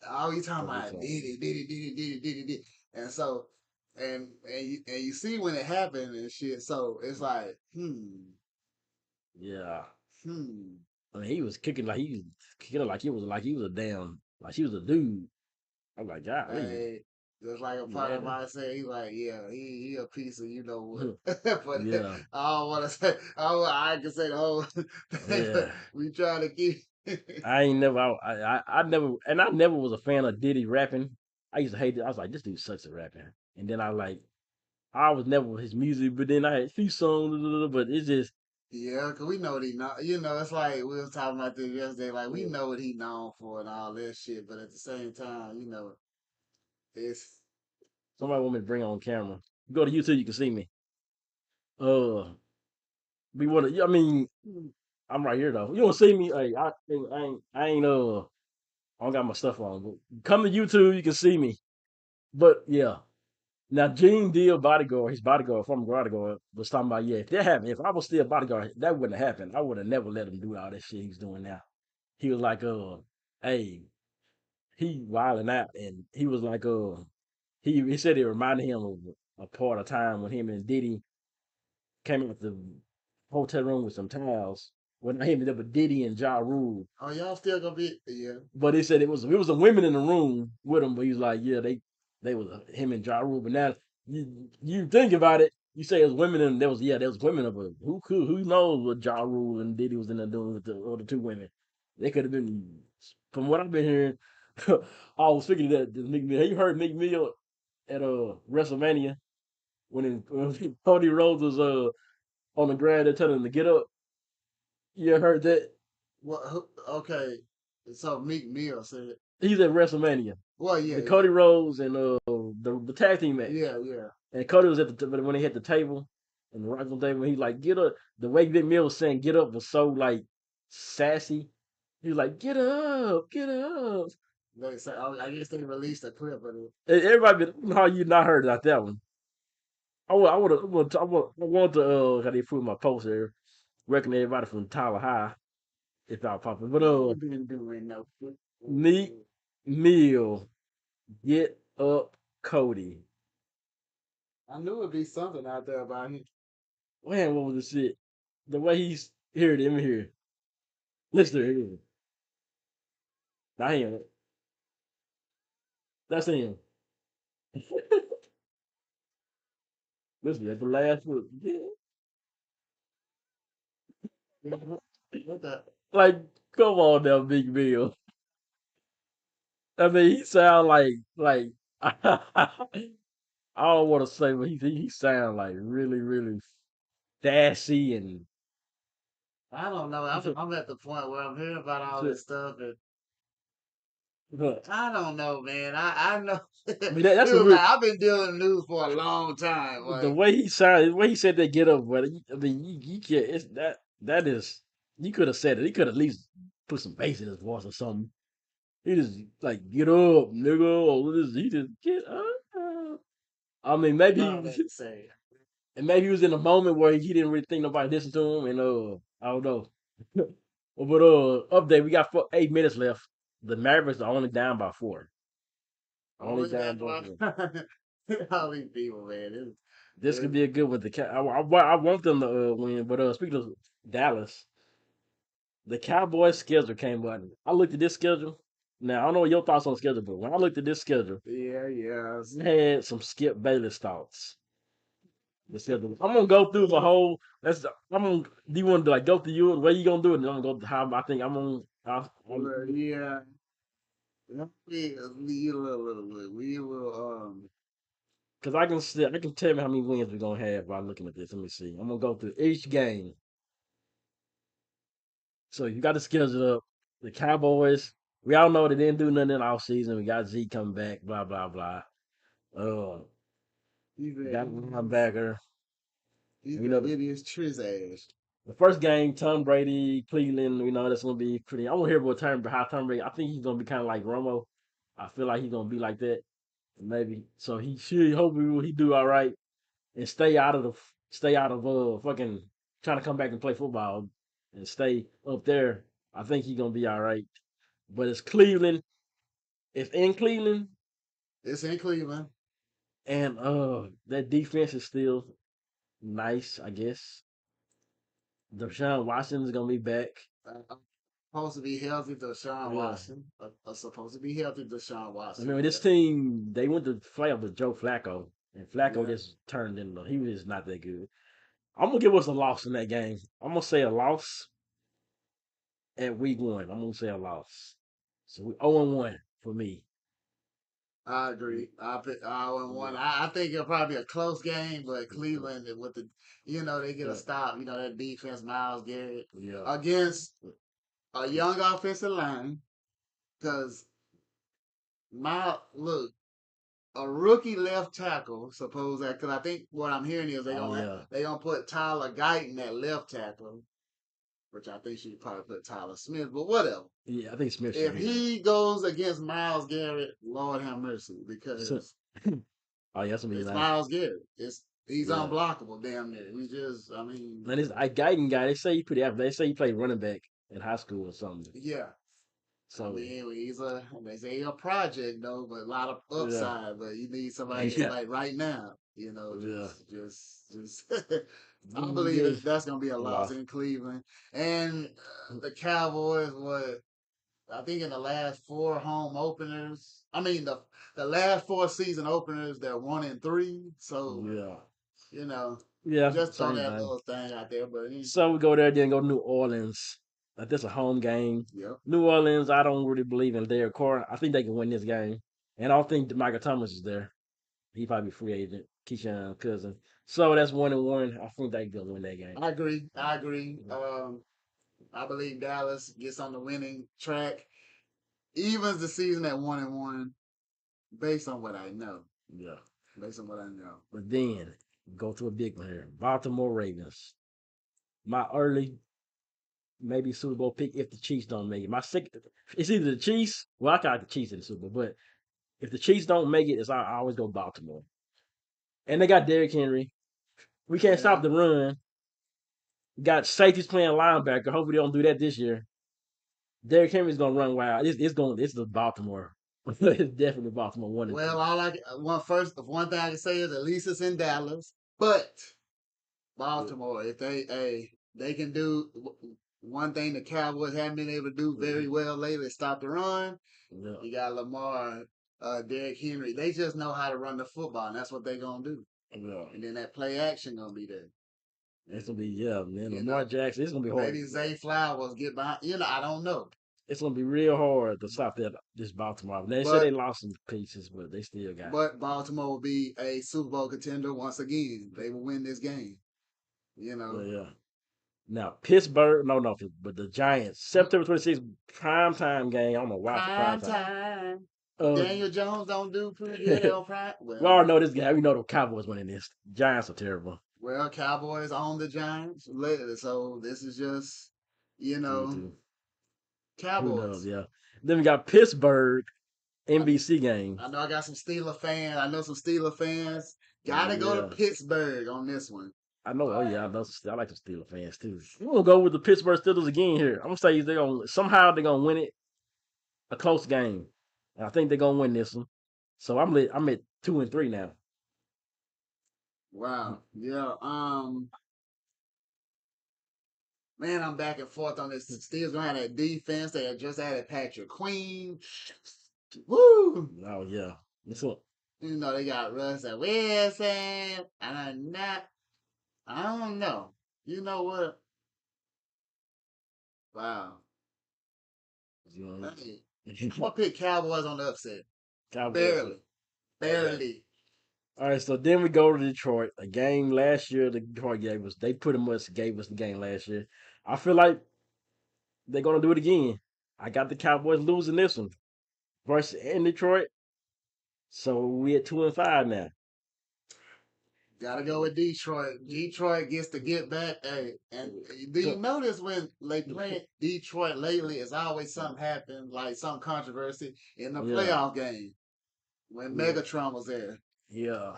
all you talking Every about time. did, and so and you see when it happened and shit. So it's like Yeah. hmm. I mean, he was kicking her like he was a damn like she was a dude. I'm like, golly, Hey, just like a you part of mad? mine said, he like, yeah, he a piece of you know what. But Yeah. I don't want to say, I can say the whole thing, but Yeah. we try to keep. I ain't never I never and I never was a fan of Diddy rapping. I used to hate it. I was like, this dude sucks at rapping. And then I was never his music, but then I had a few songs, but it's just Yeah, cause we know what he know. You know, it's like we was talking about this yesterday. Like we yeah. know what he known for and all that shit, but at the same time, you know, it's Somebody want me to bring on camera. Go to YouTube, you can see me. Uh we wanna I mean I'm right here though. You don't see me. Hey, I don't got my stuff on. But come to YouTube, you can see me. But yeah. Now Gene Deal bodyguard, his bodyguard, former bodyguard, was talking about, yeah, if that happened, if I was still bodyguard, that wouldn't have happened. I would have never let him do all that shit he's doing now. He was like, hey, he wilding out, and he was like, he said it reminded him of a part of time when him and Diddy came out the hotel room with some towels. When I ended up with Diddy and Ja Rule. Oh, y'all still gonna be? Yeah. But he said it was some women in the room with him, but he's like, yeah, they was him and Ja Rule. But now you think about it, you say it was women and there was women of it. Who knows what Ja Rule and Diddy was in there doing with the other two women? They could have been, from what I've been hearing. I was thinking that this Mick Mill. You heard Mick Mill at WrestleMania when Cody Rhodes was on the ground, they're telling him to get up. You heard that? What? Okay. So Meek Mill said, He's at WrestleMania. "Well, yeah, The yeah, Cody Rhodes and the tag team match. yeah, yeah." And Cody was at the when he hit the table and the rock on the table, he like get up. The way Vic Mill was saying get up was so like sassy. He was like get up, get up. They say, "Oh, I guess they released a clip of it." Everybody, how you not heard about that one? I want to how they put my post there, reckon everybody from Tyler High if I pop it. But He been doing no. Meek Mill, get up, Cody. I knew it'd be something out there about him. Man, what was the shit? The way he's here, him here. Listen to him. Not him. That's him. Listen at the last foot. Yeah. What the? Like, come on now, Big Bill. I mean, he sound like I don't want to say, but he sound like really, really sassy and I don't know. I'm at the point where I'm hearing about all I this stuff, and mean, I don't know, man. I know. that's He a was weird. like, I've been dealing with news for a long time. The Like, way he sounded, the way he said that get up, but I mean, you can't. It's that is. You could have said it. He could at least put some bass in his voice or something. He just like get up, nigga. Or this, he just get up. I mean, all that to say. and maybe he was in a moment where he didn't really think nobody listened to him, and I don't know. But update, we got 8 minutes left. The Mavericks are only down by 4. Only Only down that by 4. one. All these people, man. This could be a good one. I want them to win, but speaking of Dallas, the Cowboys schedule came out. I looked at this schedule. Now I don't know what your thoughts on the schedule, but when I looked at this schedule, Yeah, yeah. I had some Skip Bayless thoughts. The schedule. I'm gonna go through the whole. I'm gonna. Do you want to like go through you? The way you gonna do it? And I'm gonna go how I think I'm gonna. Well, yeah. We will. Because I can tell me how many wins we're gonna have by looking at this. Let me see. I'm gonna go through each game. So you got the schedule up. The Cowboys. We all know they didn't do nothing in off season. We got Z coming back. Blah blah blah. Uh, He's we a got a linebacker. he's We a know idiot Triz ass. the first game, Tom Brady, Cleveland. We know that's gonna be pretty. I want to hear about how Tom Brady. I think he's gonna be kind of like Romo. I feel like he's gonna be like that. Maybe. So he should. Hopefully he do all right and stay out of fucking trying to come back and play football and stay up there. I think he's gonna be all right. But it's Cleveland. It's in Cleveland, It's in Cleveland. and that defense is still nice, I guess. Deshaun Watson is gonna be back. Supposed to be healthy, Deshaun Yeah. Watson. Supposed to be healthy, Deshaun I Watson. mean, Yeah, this team they went to playoff with Joe Flacco, and Flacco yeah. just turned into he was just not that good. I'm gonna give us a loss in that game. I'm gonna say a loss at week 1. I'm gonna say a loss. So we 0-1 for me. I agree. I pick I win one. I think it'll probably be a close game, but Cleveland with they get a Yeah. stop. That defense, Miles Garrett Yeah. against a young offensive line. Because my look, a rookie left tackle, suppose that because I think what I'm hearing is Oh yeah. they gonna put Tyler Guyton at left tackle, which I think she probably put Tyler Smith, but whatever. Yeah, I think Smith should If be there. he goes against Miles Garrett, Lord have mercy, So, because oh, yeah, that's gonna be it's nice. Miles Garrett. He's Yeah. unblockable, damn near. He just, I mean, And this I Guyton guy, they say he pretty average. They say he played running back in high school or something. yeah. I So mean, they say he a project though, but a lot of yeah, upside. But you need somebody yeah, like right now, yeah. just. I believe Yeah. that's gonna be a loss Lost. in Cleveland, and the Cowboys. What I think in the last four home openers, I mean the last four season openers, they're 1-3. So Yeah, you know, yeah, just throw same that thing. little thing out there. But So we go there, then go to New Orleans. This a home game. yep, New Orleans, I don't really believe in their core. I think they can win this game, and I don't think Michael Thomas is there. He probably free agent. Keyshawn Cousin. So that's 1-1. I think they gonna win that game. I agree. I agree. I believe Dallas gets on the winning track, evens the season at 1-1, based on what I know. Yeah. Based on what I know. But then go to a big one here. Baltimore Ravens. My early maybe Super Bowl pick if the Chiefs don't make it. My second, it's either the Chiefs. Well, I got the Chiefs in the Super Bowl, but if the Chiefs don't make it, I always go Baltimore. And they got Derrick Henry. We can't stop Yeah. the run. Got safeties playing linebacker. Hopefully they don't do that this year. Derrick Henry's gonna run wild. It's the Baltimore. It's definitely Baltimore 1-2. Well, one thing I can say is at least it's in Dallas, but Yeah. Baltimore, if they can do one thing the Cowboys haven't been able to do very well lately, stop the run. Yeah. You got Lamar, Derrick Henry. They just know how to run the football, and that's what they're gonna do. Yeah. And then that play action gonna be there. It's gonna be yeah, man. You Lamar know, Jackson. It's gonna be hard. maybe Zay Flowers get behind. I don't know, It's gonna be real hard to stop that this Baltimore. They said they but lost some pieces, but they still got. Baltimore will be a Super Bowl contender once again. They will win this game. You know, But yeah. Now Pittsburgh, no, but the Giants, September 26th prime time game. I don't know why it's a prime prime time. time. Uh, Daniel Jones don't do pretty good on prime. we already know this game. We know the Cowboys winning this. Giants are terrible. Well, Cowboys own the Giants, so this is just you know 2-2. Who knows? Cowboys. Yeah. Then we got Pittsburgh I, NBC game. I know I got some Steeler fans. I know some Steeler fans. Got to go to Yeah. Pittsburgh on this one. I know. Oh yeah, I know. I like the Steelers fans too. I'm gonna go with the Pittsburgh Steelers again here. I'm gonna say they're gonna win it a close game. And I think they're gonna win this one. So I'm at 2-3 now. Wow. Yeah. Man, I'm back and forth on this. Steelers gonna have that defense. They had just added Patrick Queen. Woo! Oh yeah. This one. They got Russell Wilson. And I'm not. I don't know. You know what? Wow. You know, Hey, I'm gonna pick Cowboys on the upset. Cowboys. Barely. Okay. Barely. All right. So then we go to Detroit. A game last year. The Detroit gave us. They pretty much gave us the game last year. I feel like they're gonna do it again. I got the Cowboys losing this one versus in Detroit. So we at 2-5 now. Gotta go with Detroit. Detroit gets to get back. Hey, and do you So notice when they play Detroit lately, it's always something happen, like some controversy in the yeah, playoff game when yeah, Megatron was there. yeah.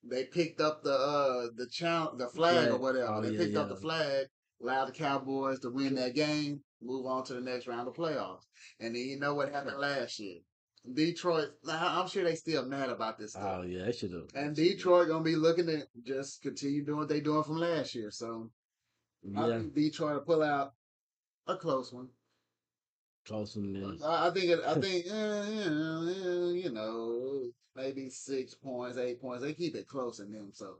They picked up the flag or Flag. whatever. Oh They yeah, picked up yeah. the flag, allowed the Cowboys to win that game, move on to the next round of playoffs. And then you know what happened last year. Detroit, I'm sure they still mad about this stuff. Oh yeah, they should have. And Detroit gonna be looking to just continue doing what they doing from last year. So I Yeah, think Detroit will pull out a close one. close one is. I think maybe 6 points, 8 points. They keep it close in them. So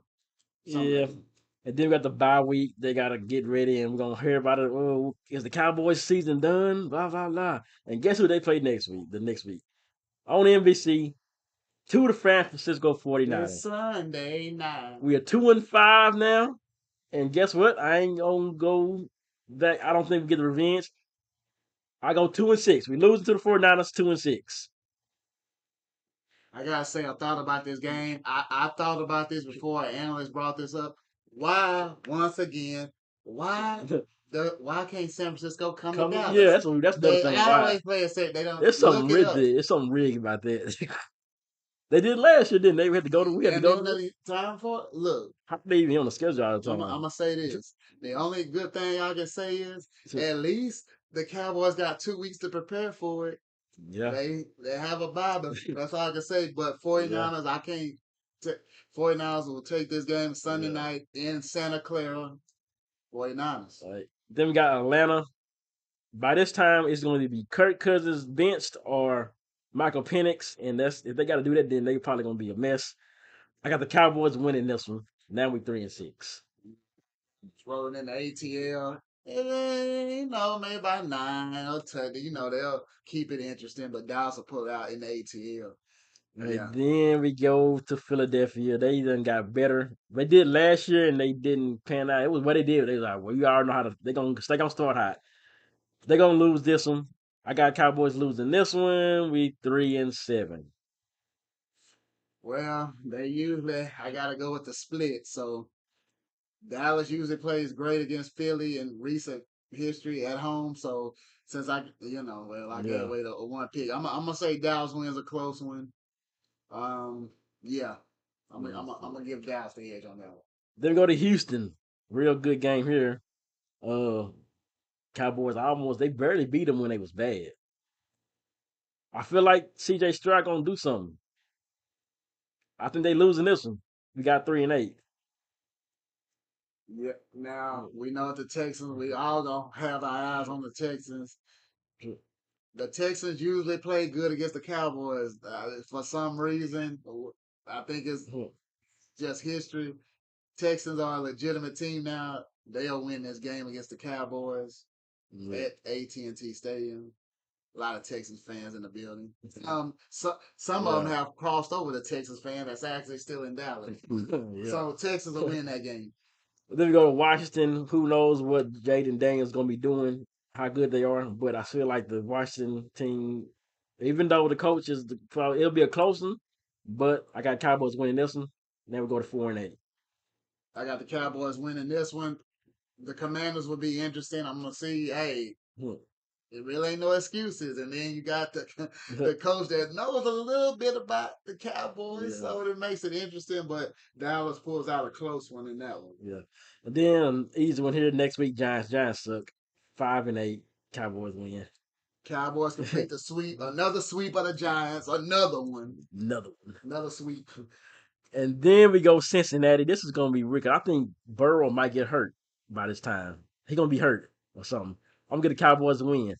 something Yeah. like that. And then we got the bye week. They gotta get ready, and we're gonna hear about it. Oh, is the Cowboys season done? Blah blah blah. And guess who they play next week? The next week on NBC, to the San Francisco This 49ers. Sunday night. We are 2-5 now. And guess what? I ain't gonna go back. I don't think we get the revenge. I go 2-6. We losing to the 49ers 2-6. I gotta say, I thought about this game. I thought about this before an analyst brought this up. Why, once again, why Why can't San Francisco come to Come, yeah, Dallas? that's the other They thing. Why? always play and say they don't There's something look it rigged. up. There's something rigged about that. They did last year, didn't they? We had to go to. We had to And go then to. the time for it, look, How could they even on the schedule all the I'm time? gonna say this. The only good thing I can say is So, at least the Cowboys got 2 weeks to prepare for it. yeah, They have a bye. That's all I can say. But yeah, 49ers, I can't. 49ers will take this game Sunday yeah. night in Santa Clara. 49ers. All right. Then we got Atlanta. By this time, it's going to be Kirk Cousins benched or Michael Penix, and that's if they got to do that, then they probably going to be a mess. I got the Cowboys winning this one. Now we 3-6. Rolling in the ATL. And, maybe by 9 or 10. They'll keep it interesting, but Dallas will pull it out in the ATL. And Yeah. then we go to Philadelphia. They done got better. They did last year and they didn't pan out. It was what they did. They was like, well, you already know how to. They gonna start hot. They gonna lose this one. I got Cowboys losing this one. We 3-7. Well, I got to go with the split. So Dallas usually plays great against Philly in recent history at home. So since I gave Yeah. away the one pick. I'm gonna say Dallas wins a close one. Um, yeah, I'm gonna give Dallas the edge on that one. Then we go to Houston. Real good game here. Uh, Cowboys almost they barely beat them when they was bad. I feel like CJ Stroud gonna do something. I think they losing this one. We got 3-8. Yeah. Now we know the Texans. We all gonna have our eyes on the Texans. The Texans usually play good against the Cowboys. For some reason, I think it's just history. Texans are a legitimate team now. They'll win this game against the Cowboys Yeah. at AT&T Stadium. A lot of Texans fans in the building. Some of them Yeah. have crossed over to Texas fan that's actually still in Dallas. Yeah. So Texans will win that game. Then we go to Washington. Who knows what Jaden Daniels gonna be doing? How good they are? But I feel like the Washington team, even though the coach is, probably it'll be a close one. But I got Cowboys winning this one. Then we go to 4-8. I got the Cowboys winning this one. The Commanders will be interesting. I'm gonna see. Hey, it really ain't no excuses. And then you got the the coach that knows a little bit about the Cowboys, Yeah. so it makes it interesting. But Dallas pulls out a close one in that one. Yeah. And then easy one here next week. Giants. Giants suck. 5-8. Cowboys win. Cowboys complete the sweep. Another sweep of the Giants. Another one. Another one. Another sweep. And then we go Cincinnati. This is gonna be wicked. I think Burrow might get hurt by this time. He gonna be hurt or something. I'm gonna get the Cowboys to win.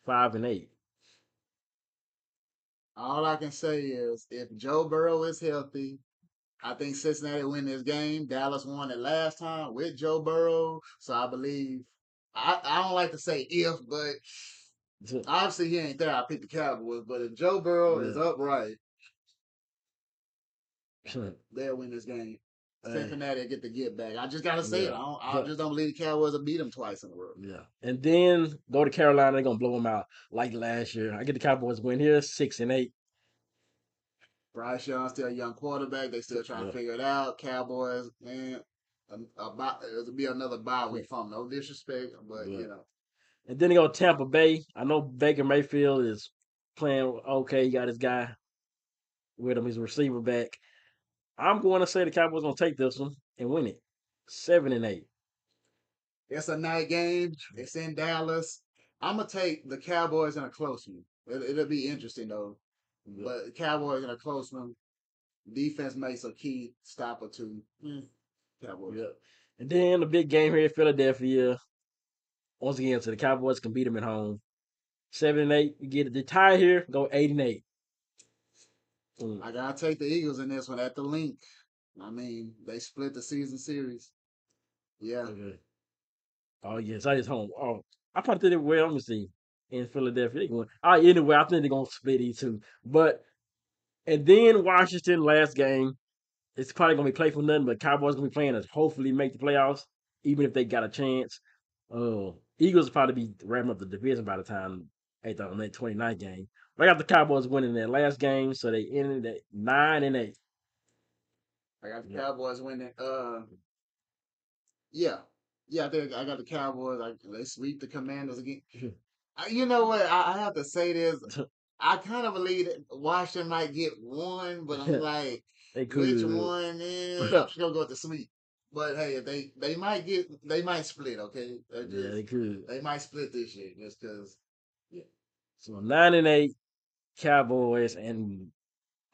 5-8. All I can say is if Joe Burrow is healthy, I think Cincinnati win this game. Dallas won it last time with Joe Burrow. So I believe I don't like to say if, but obviously he ain't there. I pick the Cowboys. But if Joe Burrow is Yeah. upright, they'll win this game. Cincinnati will get the get back. I just gotta say it. I just don't believe the Cowboys will beat them twice in a row. Yeah. And then go to Carolina. They're gonna blow them out like last year. I get the Cowboys win here 6-8. Bryce Young still a young quarterback. They still trying to figure it out. Cowboys, man, it'll be another bye week for them. No disrespect, but And then they go to Tampa Bay. I know Baker Mayfield is playing okay. He got his guy with him, his receiver back. I'm going to say the Cowboys gonna take this one and win it. 7-8. it's a night game. It's in Dallas. I'm gonna take the Cowboys in a close one. It'll be interesting though. But the Cowboys in a close one. Defense makes a key stop or two. Cowboys. Yeah. And then the big game here in Philadelphia. Once again, so the Cowboys can beat them at home. 7-8. You get the tie here, go 8-8. I gotta take the Eagles in this one at the link. I mean, they split the season series. Yeah. Okay. Oh yes, I just home. Oh, I probably did it well. Let me see. In Philadelphia, they going. Anyway, I think they're gonna split these two. But and then Washington last game. It's probably gonna be play for nothing. But Cowboys gonna be playing to hopefully make the playoffs, even if they got a chance. Eagles will probably be wrapping up the division by the time they thought on that 29th game. But I got the Cowboys winning their last game, so they ended at 9-8. I got the Cowboys winning. Yeah. Yeah, I think I got the Cowboys. Like they sweep the Commanders again. You know what? I have to say this. I kind of believe that Washington might get one, but I'm like, They which could. one? I'm Yeah, just gonna go with the sweep. But hey, if they might split. Okay, they could. they might split this year just because. Yeah. So 9-8 Cowboys, and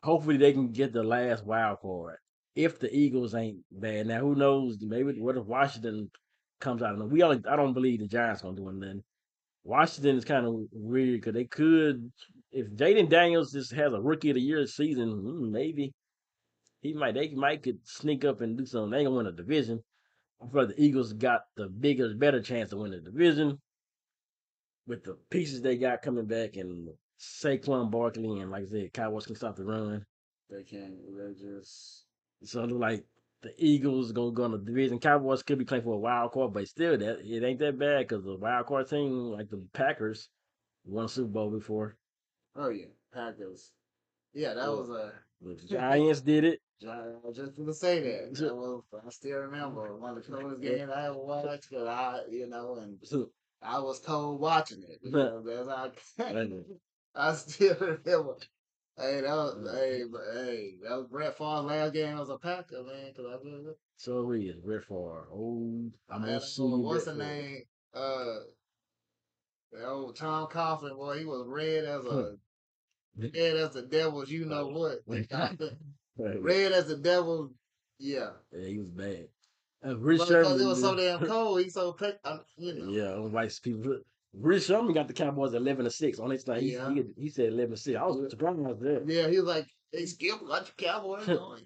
hopefully they can get the last wild card. If the Eagles ain't bad, now who knows? Maybe what if Washington comes out of the, we only I don't believe the Giants gonna do anything. Washington is kind of weird because they could, if Jaden Daniels just has a rookie of the year season, maybe they might could sneak up and do something. They ain't gonna win a division. I feel like the Eagles got the bigger, better chance to win the division with the pieces they got coming back and Saquon Barkley and like I said, Cowboys can stop the run. They can't. They just. So it look like the Eagles gonna go on the division. Cowboys could be playing for a wild card, but still that it ain't that bad because the wild card team like the Packers won a Super Bowl before. Oh yeah, Packers. Yeah, that Yeah. was a. The Giants did it. I was just gonna say that. That was. I still remember one of the coolest games I ever watched. Cause and I was cold watching it because as I still remember. That was Brett Favre's last game as a Packer, man. Cause I remember. So he is Brett Favre. Oh, I'm gonna And see you, what's Brett the Favre. name? The old Tom Coughlin, boy, he was red as the devil's. You know what? Red as the devil. Yeah, Yeah, he was bad. Rich but because it Sherman, was so damn cold, he so yeah, white people. Rich Sherman got the Cowboys 11-6 on his thing. Yeah, He said 11-6. I was surprised at that. yeah. He was like, "Hey, Skip, what your Cowboys doing?"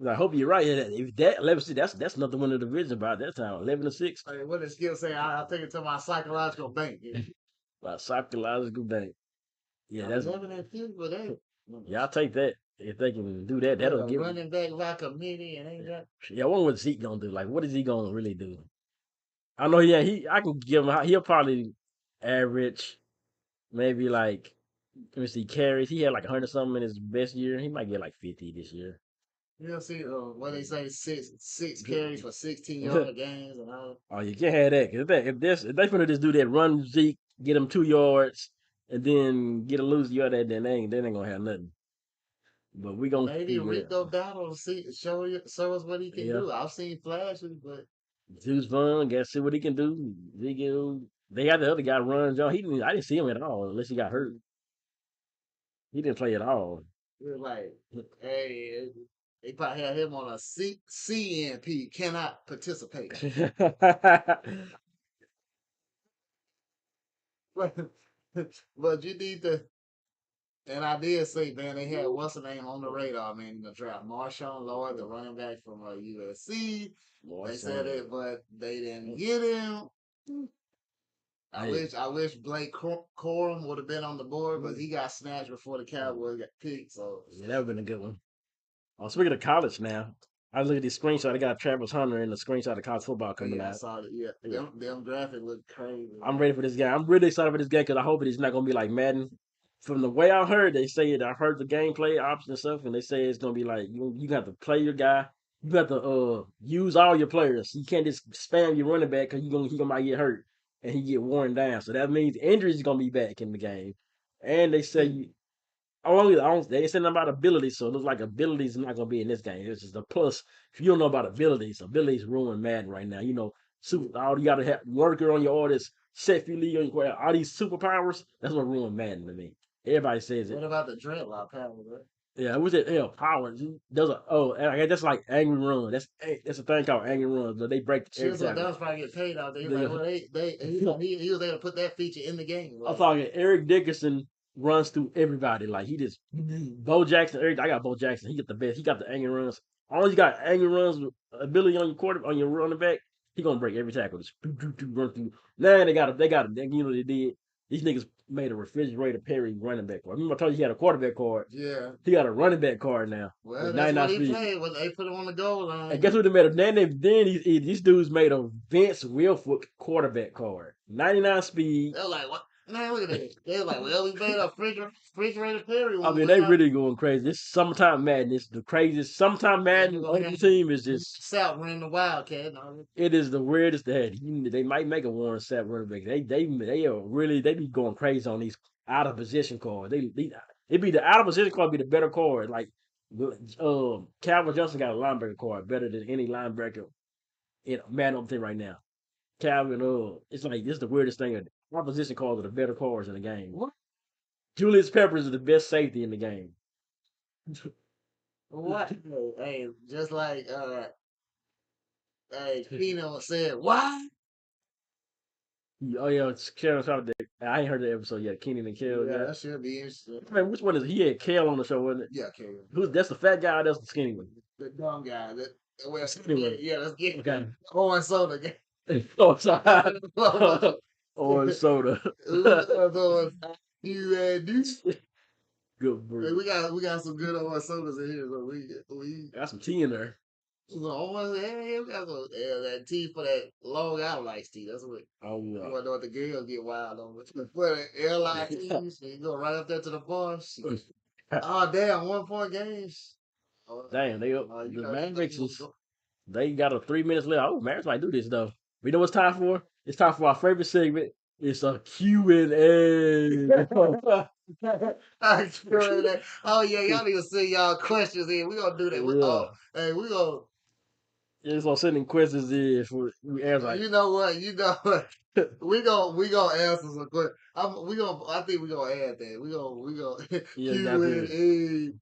I hope you're right. If that 11-6, that's nothing win the division by that time. 11-6. Hey, what did Skip say? I take it to my psychological bank. Yeah. By psychological bank. Yeah, I'm that's 11-6, but hey, yeah. I'll take that. If they can do that, with that'll a give. running back by committee and ain't got. Yeah, I wonder what Zeke gonna do. Like, what is he gonna really do? I know. Yeah, I can give him. He'll probably average maybe like let me see carries. He had like 100 something in his best year. He might get like 50 this year. You see, what they say, six carries for 16-yard games and all. Oh, you can't have that. 'Cause if they finna just do that, run Zeke, get him 2 yards, and then get a loose yard that, then they ain't gonna have nothing. But we gonna Maybe figure it Rico out. Dowdle show us what he can Yeah, do. I've seen flashes, but Zeus fun. Guess see what he can do. They got the other guy run John. I didn't see him at all unless he got hurt. He didn't play at all. we're like, hey, they probably had him on a CNP, cannot participate. But but you need to. And I did say, man, they had what's the name on the radar, man, in the draft. Marshawn Lloyd, the running back from USC. Boy, They said son. it, but they didn't get him. Hey, I wish Blake Corum would have been on the board, but he got snatched before the Cowboys got picked. So yeah, that would have been a good one. Speaking of college now, I look at this screenshot. They got Travis Hunter in the screenshot of college football coming yeah, I out. saw it. Yeah, Yeah. them graphics look crazy, I'm man. ready for this game. I'm really excited for this game because I hope it's not gonna be like Madden. From the way I heard, they say it. I heard the gameplay options and stuff, and they say it's gonna be like you got to play your guy. You got to use all your players. You can't just spam your running back because he gonna might get hurt and he get worn down. So that means injuries is gonna be back in the game. And they say Hmm. you they ain't saying nothing about abilities, so it looks like abilities not gonna be in this game. It's just a plus. If you don't know about abilities ruin Madden right now. Super all you gotta have worker on your orders, set free league on your all these superpowers, that's what ruined Madden to me. Everybody says it. What about the dreadlock power, bro? Yeah, what's it? Hell, power. There's a I guess that's like angry run. That's a thing called angry runs, but they break every Chisel tackle. Dunn probably get paid out there. He's like, The, well, he was able to put that feature in the game. I'm Like, talking Eric Dickerson runs through everybody. Like he just Bo Jackson. I got Bo Jackson. He got the best. He got the angry runs. All you got angry runs ability on your quarter on your running back. He gonna break every tackle. Just run through. Now they got it. They did. These niggas made a refrigerator Perry running back card. Remember I told you he had a quarterback card. yeah. He got a running back card now Well, with that's 99 what he speed. played when they put him on the goal And line. guess what they made? Then these dudes made a Vince Wilfork quarterback card. 99 speed. They're like, what? Man, look at that. They was like, well, we made a refrigerator Perry I when we mean, went they out. really going crazy. This summertime madness, the craziest summertime And you're madness gonna on the have team is just South running the Wildcat. And all that. it is the weirdest that they might make a Warren Sapp running back. They are really they be going crazy on these out of position cards. They it be the out of position card be the better card. Like Calvin Johnson got a linebacker card better than any linebacker in Madden thing right now. Calvin, it's like this is the weirdest thing. Opposition cards are the better cards in the game. What? Julius Peppers is the best safety in the game. What? Hey, just like hey, Keno said, why? Oh yeah, Kale talked that. I ain't heard the episode yet. Keenan and Kale. Yeah, Yeah. that should be interesting. Man, which one is it? He had Kale on the show, wasn't it? Yeah, Kale. Who's that's the fat guy? Or that's the skinny one. The dumb guy. That well, Skinny one. yeah, let's get Okay. Owen Soda guy. Oh, sorry. Orange soda. You this. Good Hey, brew. we got some good Owen Sodas in here, so we Got some tea in there. so Owen, yeah, we got some, that tea for that Long Island iced tea. That's what Oh you yeah. want to know what the girls get wild on. But LIT, so you go right up there to the bar. Oh damn, 1 point games. Oh, Damn, they up. you The know, Mavericks is they got a 3 minutes left. Oh, Mavericks might do this though. We know what's time for? It's time for our favorite segment. It's a Q&A. I feel that. Oh yeah, y'all need to send y'all questions in. We gonna do that. Yeah. Hey, we gonna. It's on sending questions in for we answer like You know what? You know what? We gonna answer some questions. I think we gonna add that. We gonna yeah, got this. Q&A.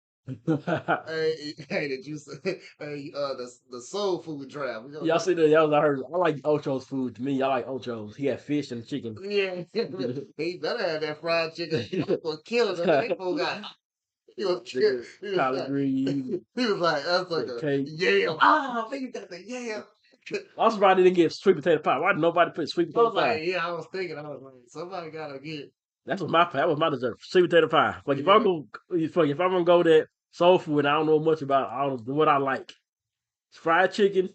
Hey, did you say? Hey, the soul food draft. We gonna Y'all do. see that? Y'all I heard. I like Ocho's food. To me, I like Ocho's. He had fish and chicken. Yeah, he better have that fried chicken. He was killing them. That fool got. He was kill. He was Collard like. greens, He was like, that's like a cake. yam. Ah, I think you got the yam. I'm surprised they didn't get sweet potato pie. Why did nobody put sweet I potato was pie? like, yeah, I was thinking, I was like, somebody gotta get. That was my dessert. Sweet potato pie. Like Yeah. if I'm gonna go that soul food, and I don't know much about what I like. Fried chicken,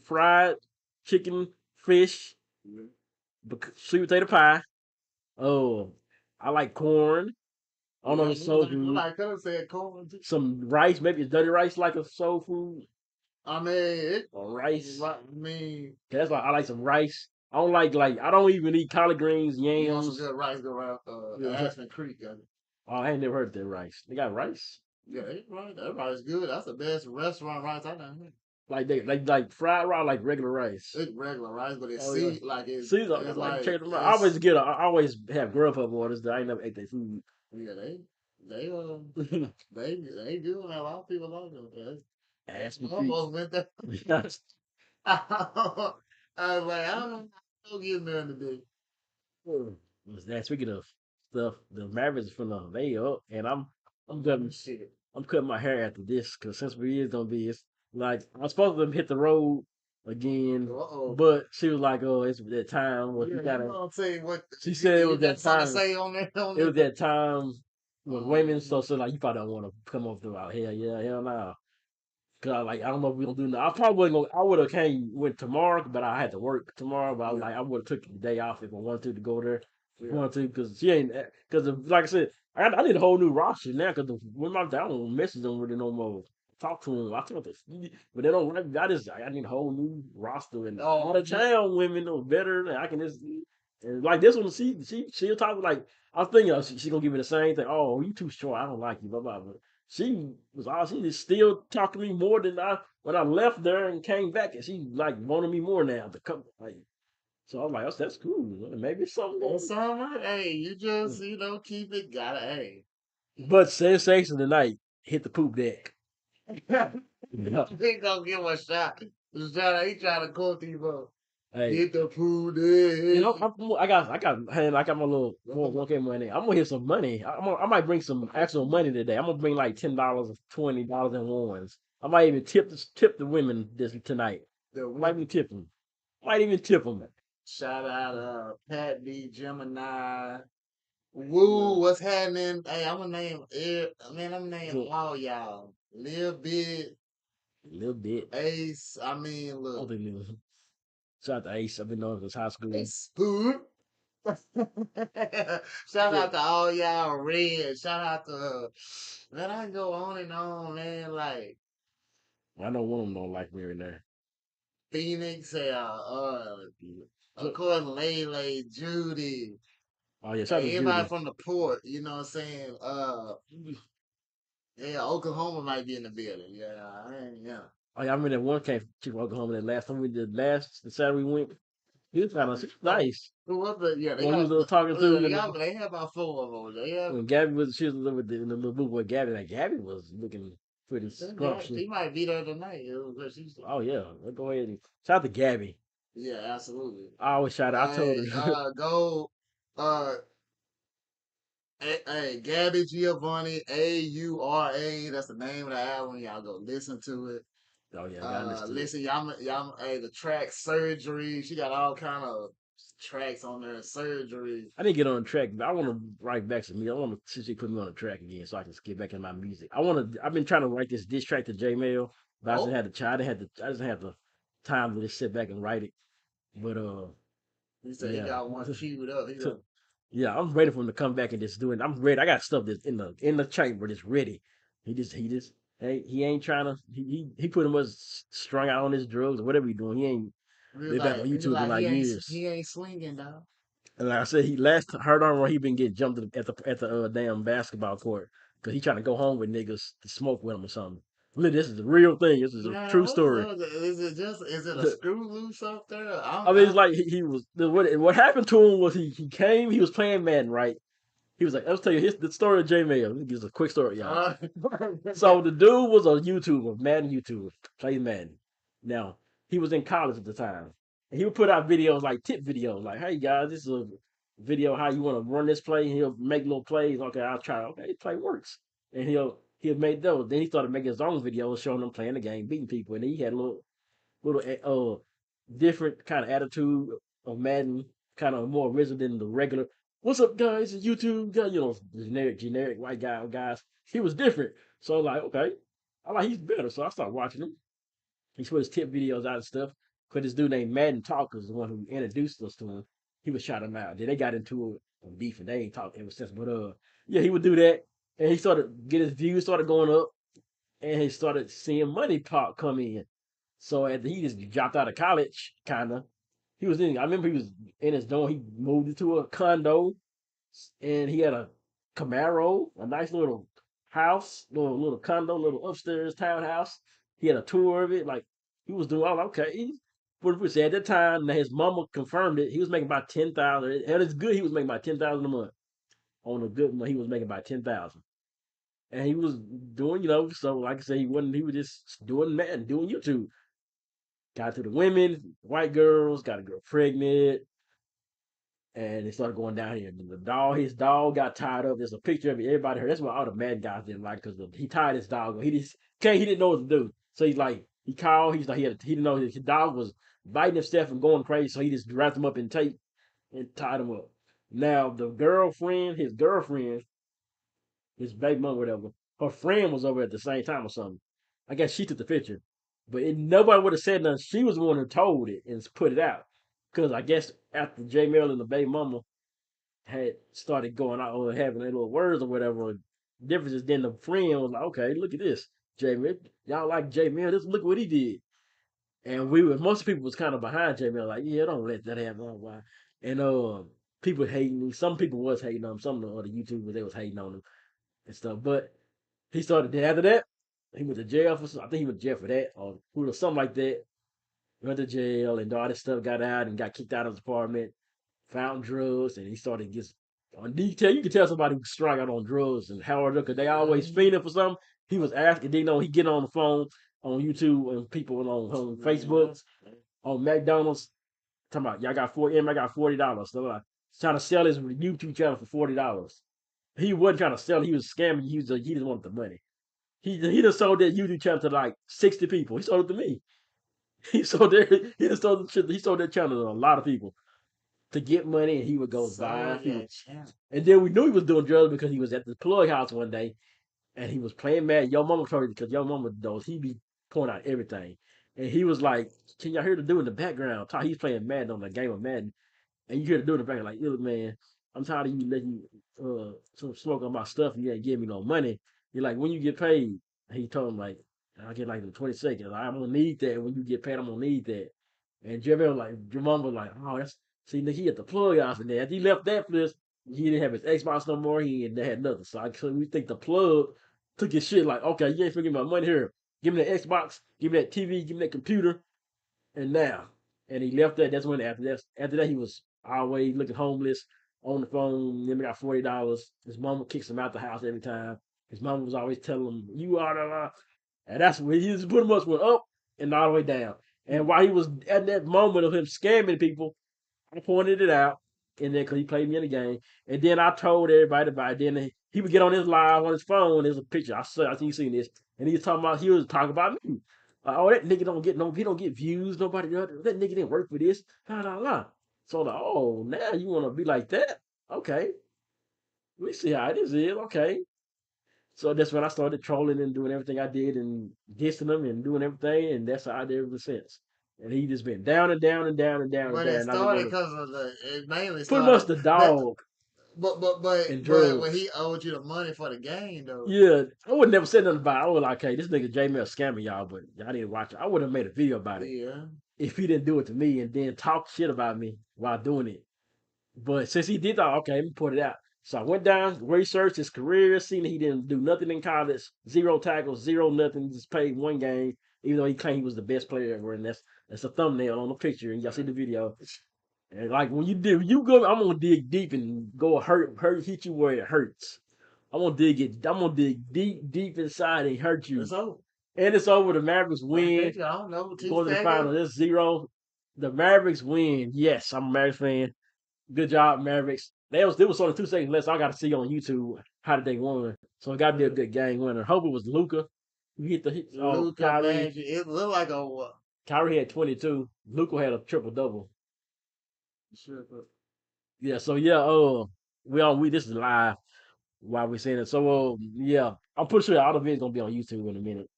fried chicken, fish, sweet potato pie. Oh, I like corn. I don't know if it's soul food. I could have said corn. Some rice, maybe it's dirty rice like a soul food I mean, it. or rice. I mean, That's like I like some rice. I don't like I don't even eat collard greens, you want some yams. good rice? Go around Yeah. Ashland Creek. Oh, I ain't never heard that rice. They got rice Yeah, right. That rice good. That's the best restaurant rice I know. like they like fried rice like regular rice. It's regular rice, but it's Oh yeah, like Caesar. it's Like like chicken rice. I always get. I always have Grubhub orders. I ain't never ate their food. yeah they they do, and a lot of people like them. Yeah. Ask me Almost went there. feet. I was like, I don't get nothing today. Was that speaking of stuff? The Mavericks from the they up, and I'm cutting Shit. I'm cutting my hair after this because since we is gonna be, it's like I'm supposed to hit the road again, Uh-oh. but she was like, "Oh, it's that time where Yeah, you gotta." I'm gonna tell you what. She said it You was got that something time. to say on that? On It was that? that time when women. So like you probably don't want to come off the out. Hell yeah, hell no. Cause I don't know if we gonna do that. I probably wasn't gonna. I would have came went tomorrow, but I had to work tomorrow. But I was Yeah. like, I would have took the day off if I wanted to go there. If I Yeah. wanted to, because she ain't. Because like I said, I need a whole new roster now. Because when my I don't message them really no more. Talk to them. I talk to, but they don't. I need a whole new roster and all the town women are better. And I can just and like this one. She'll talk like I was thinking she gonna give me the same thing. Oh, you too short. I don't like you. Blah blah. But she was all she is still talking to me more than I when I left there and came back, and she like wanted me more now to come. Like, so I'm like, oh, that's cool. Maybe it's something. That's all right. Hey, you just keep it. Gotta hey. But sensation tonight hit the poop deck. Yeah. He gonna give him a shot. He trying to court these up. Hey, Get the food in. you know, I got my little 1K money. I'm gonna hit some money. I might bring some actual money today. I'm gonna bring like $10, $20 in ones. I might even tip the women this tonight. The Might even tip them. Might even tip them. shout out Pat B, Gemini. Woo, what's happening? Hey, I'm gonna name man, I'm gonna name all y'all. Lil Bit, A little bit. Ace. I mean, I don't look, think it was. Shout out to Ace. I've been knowing since high school. Ace Food. Shout Yeah, out to all y'all red. Shout out to man. I can go on and on, man. Like I know one of them don't like me in there. Phoenix, Yeah. of course, Lele, Judy, Oh yeah, shout out to everybody Judy. from the port. You know what I'm saying? Yeah, Oklahoma might be in the building. Yeah. Oh yeah, I remember that one came from Oklahoma that last time we did the Saturday we went. He was kind of Oh, nice. who was the? Yeah, The they one we got. was talking to They and got. They have about four of them over there. Yeah, when Gabby was she was with in the little boo boy Gabby, like Gabby was looking pretty yeah, scrumptious. she might be there tonight. Because she's. Oh yeah, let's go ahead and shout out to Gabby. Yeah, absolutely. I always shout out. I told Hey, her. go. Uh, Gabby Giovanni, Aura. That's the name of the album. Y'all go listen to it. Oh yeah, I got understood. Listen, y'all. Hey, the track Surgery. She got all kind of tracks on there. Surgery. I didn't get on the track, but I want to write back to me. I want to see she put me on the track again, so I can get back in my music. I want to. I've been trying to write this diss track to J Mail, but I just Oh, had the I didn't have the I just had the time to just sit back and write it. But he said he yeah, got one queued up. He like, yeah, I'm ready for him to come back and just do it. I'm ready. I got stuff that's in the chamber that's ready. He just hey he ain't trying to he pretty much strung out on his drugs or whatever he doing. He ain't been back on he was YouTube in like, like years. he ain't swinging, dog. And like I said, he last heard on where he been getting jumped at the damn basketball court because he trying to go home with niggas to smoke with him or something. Look, this is a real thing. This is a Man, true story. is it just is it a screw loose up there? I mean, it's like he was what happened to him was he came he was playing Madden right. He was like, let's tell you the story of J Mail. This is a quick story, y'all. uh, So the dude was a YouTuber, Madden YouTuber, played Madden. Now he was in college at the time, and he would put out videos like tip videos, like, "Hey guys, this is a video how you want to run this play." And he'll make little plays. Okay, I'll try. Okay, this play works, and he'll make those. Then he started making his own videos showing them playing the game, beating people, and then he had a little different kind of attitude of Madden, kind of more original than the regular. What's up, guys? It's YouTube guy, generic white guys. He was different, so like, okay, I like he's better, so I started watching him. He put his tip videos out and stuff. Cause this dude named Madden Talk was the one who introduced us to him. He was shouting him out. Then they got into a beef and they ain't talked ever since. But yeah, he would do that, and he started get his views started going up, and he started seeing money talk come in. So after he just dropped out of college, kind of, he was in. I remember he was in his dorm. He moved into a condo, and he had a Camaro, a nice little house, little condo, little upstairs townhouse. He had a tour of it. Like he was doing all okay. But we said at that time, his mama confirmed it. He was making about 10,000. And it's good. He was making about 10,000 a month. On a good month, he was making about 10,000. And he was doing, so like I said, he wasn't. He was just doing that, doing YouTube. Got to the women, white girls, got a girl pregnant, and it started going down here. And his dog got tied up. There's a picture of it. Everybody heard. That's why all the mad guys didn't like because he tied his dog up. He didn't know what to do. So he's like, he called. He's like, he didn't know his dog was biting himself and going crazy. So he just wrapped him up in tape and tied him up. Now his girlfriend, his baby mom, whatever, her friend was over at the same time or something. I guess she took the picture, but nobody would have said nothing. She was the one who told it and put it out because I guess after J Mel and the baby mama had started going out or having their little words or whatever, differences, then the friend was like, "Okay, look at this, J Mel. Y'all like J Mel? This look what he did." And most people was kind of behind J Mel, like, "Yeah, don't let that happen." Why? And people hating me. Some people was hating on him. Some of the other YouTubers they was hating on him and stuff. But he started after that. He went to jail for I think he went to jail for that or something like that. Went to jail and all this stuff got out and got kicked out of his apartment. Found drugs and he started just on detail. You can tell somebody who's strung out on drugs and how because they always fiending for something. He was asking, they know he get on the phone on YouTube and people on Facebook on McDonald's talking about y'all got 40 I got $40. So like trying to sell his YouTube channel for $40. He wasn't trying to sell. He was scamming. He just wanted the money. He just sold that YouTube channel to like 60 people. He sold it to me. He sold that he just sold the shit. He sold that channel to a lot of people to get money, and he would go buy sold people. that channel. And then we knew he was doing drugs because he was at the plug house one day and he was playing Madden. Yo mama told me because yo mama knows he be pointing out everything. And he was like, "Can y'all hear the dude in the background? He's playing Madden on the game of Madden." And you hear the dude in the back like, look, man, I'm tired of you letting smoke on my stuff and you ain't giving me no money. You're like, when you get paid, he told him like, I'll get like the 20 seconds. I'm gonna need that. When you get paid, I'm gonna need that. And Jeremy was like, your mom was like, oh, that's see, he had the plug out for that. After he left that place, he didn't have his Xbox no more. He ain't had nothing. So we think the plug took his shit like, okay, you ain't forgetting my money here. Give me that Xbox, give me that TV, give me that computer, and now. And he left that. That's when after that he was always looking homeless on the phone. Then we got $40. His mama kicks him out the house every time. His mama was always telling him, "You are the," and that's when he just pretty much went up and all the way down. And while he was at that moment of him scamming people, I pointed it out, and then because he played me in the game, and then I told everybody about it. Then he would get on his live on his phone. There's a picture. I think you seen this, and he was talking about me. Like, oh, that nigga don't get no, he don't get views. Nobody, that nigga didn't work for this. La la la. So like, oh, now you want to be like that? Okay, we see how this is. Okay, so that's when I started trolling and doing everything I did and dissing him and doing everything, and that's how I did ever since. And he just been down and down and down and down and But down. it And I didn't started want to because of it mainly pretty much started the that. dog and But when drugs. he owed you the money for the game though, Yeah, I would never say nothing about it. I was like, hey, this nigga Jamie a scamming y'all, but y'all need to watch it. I would have made a video about it yeah. if he didn't do it to me and then talk shit about me while doing it. But since he did that, okay, let me put it out. So I went down, researched his career, seen that he didn't do nothing in college, zero tackles, zero nothing, just played one game, even though he claimed he was the best player ever. And that's a thumbnail on the picture, and y'all see the video. And like when you go, I'm gonna dig deep and go hit you where it hurts. I'm gonna dig deep, deep inside and hurt you. It's over. And it's over. The Mavericks win. I don't know. Go to the final. It's 0. The Mavericks win. Yes, I'm a Mavericks fan. Good job, Mavericks. There was only 2 seconds left, so I got to see on YouTube how did they won. So it got to be a good game winner. Hope it was Luca. You hit the hit. Oh, Luca Kyrie. Magic. It looked like a Kyrie had 22. Luca had a triple double. sure. Yeah. So yeah. We this is live while we're saying it. So yeah, I'm pretty sure all the videos gonna be on YouTube in a minute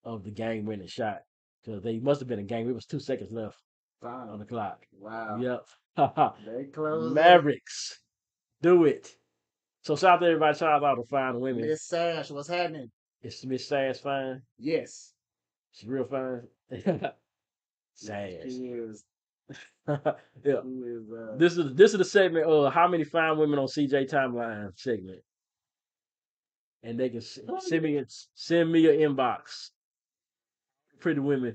of the game winning shot because they must have been a game. It was 2 seconds left on the clock. Wow. Yep. They closed Mavericks, do it. So shout out to everybody. Shout out to all the fine women. Miss Sash, what's happening? Is Miss Sass fine? Yes. She's real fine. Sass. She is. Yeah. She is This is the segment. How many fine women on CJ timeline segment, and they can send me an inbox. Pretty women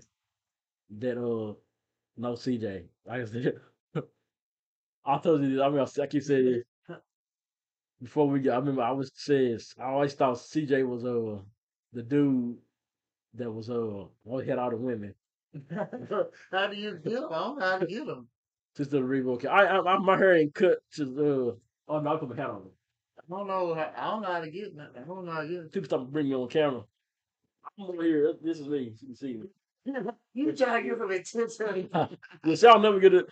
that know CJ. Like I said, I told you this. I mean, I keep saying this before we get. I remember I always thought CJ was the dude that was always had all the women. how do you get them? I don't know how to get them. Just the revoke. My hair ain't cut to oh no, I put my hat on. I don't know how to get them. I don't know how to get People stop bringing me on camera. I'm over here. This is me. You can see me. them. You try to get some attention. Yes, y'all never get it.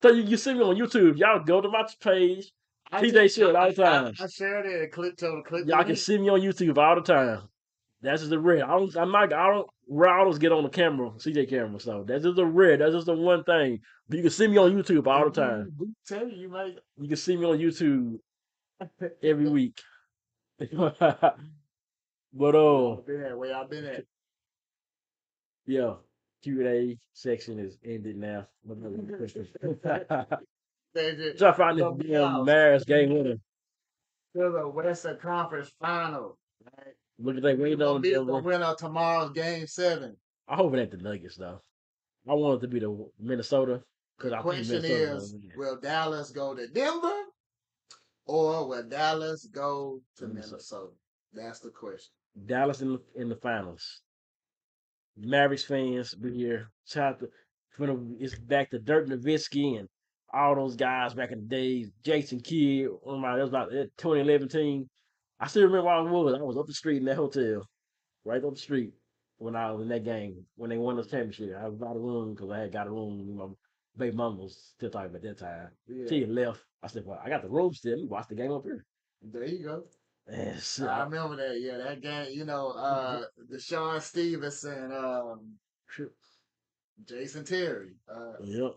So you see me on YouTube. Y'all go to my page. TJ shit all the time. I shared it and clicked on the click. Y'all can see me on YouTube all the time. That's just the red. I don't rare always get on the camera, CJ camera. So that's just the red. That's just the one thing. But you can see me on YouTube all the time. Tell you might. You can see me on YouTube every week. But Where I've been at. yeah, Q&A section is ended now. Try to find this damn Maris game winner. To the Western Conference Final. Right? Look at that waiting on Be the Denver. winner of tomorrow's Game 7. I hope it ain't the Nuggets though. I want it to be the Minnesota because I think Question Minnesota is, will Dallas go to Denver or will Dallas go to Minnesota? That's the question. Dallas in the finals. Mavericks fans be here. Shout out to it's back to Dirk Nowitzki and all those guys back in the days. Jason Kidd, that was about that 2011 team. I still remember where I was. I was up the street in that hotel, right up the street when I was in that game when they won the championship. I was out of room because I had got a room. My baby mama was still talking at that time. Yeah. She had left. I said, "Well, I got the room still. Let me watch the game up here." There you go. Yes, I remember that. Yeah, that game. You know, Deshaun Stevenson, Jason Terry. Yep.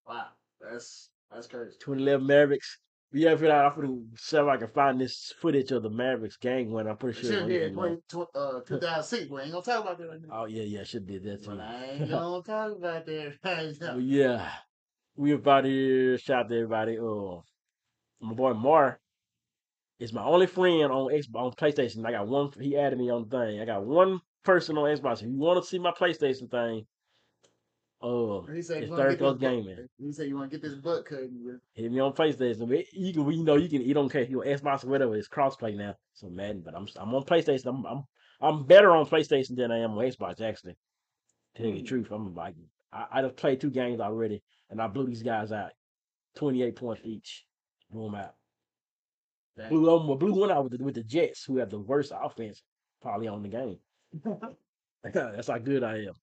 Wow, that's crazy. 2011 Mavericks. Yeah, if I can see if I can find this footage of the Mavericks game when I'm pretty We sure it's should on have did YouTube, 2006. We ain't gonna talk about that right now. Oh yeah, should did that But too. I ain't gonna talk about that right now. But yeah, we about here. Shout out to everybody. My boy Mar is my only friend on Xbox on PlayStation. I got one. He added me on the thing. I got one person on Xbox. If you want to see my PlayStation thing, He said you it's want to Third get this Coast butt. Gaming. He said you want to get this butt cut. Hit me on PlayStation. You can, you can. You don't care if you're on Xbox or whatever. It's crossplay now. So Madden, but I'm on PlayStation. I'm better on PlayStation than I am on Xbox actually. Tell you the truth, I'm like I just played 2 games already, and I blew these guys out, 28 points each. Blew them out. Dang. Blew one out with the Jets, who have the worst offense probably on the game. That's how good I am.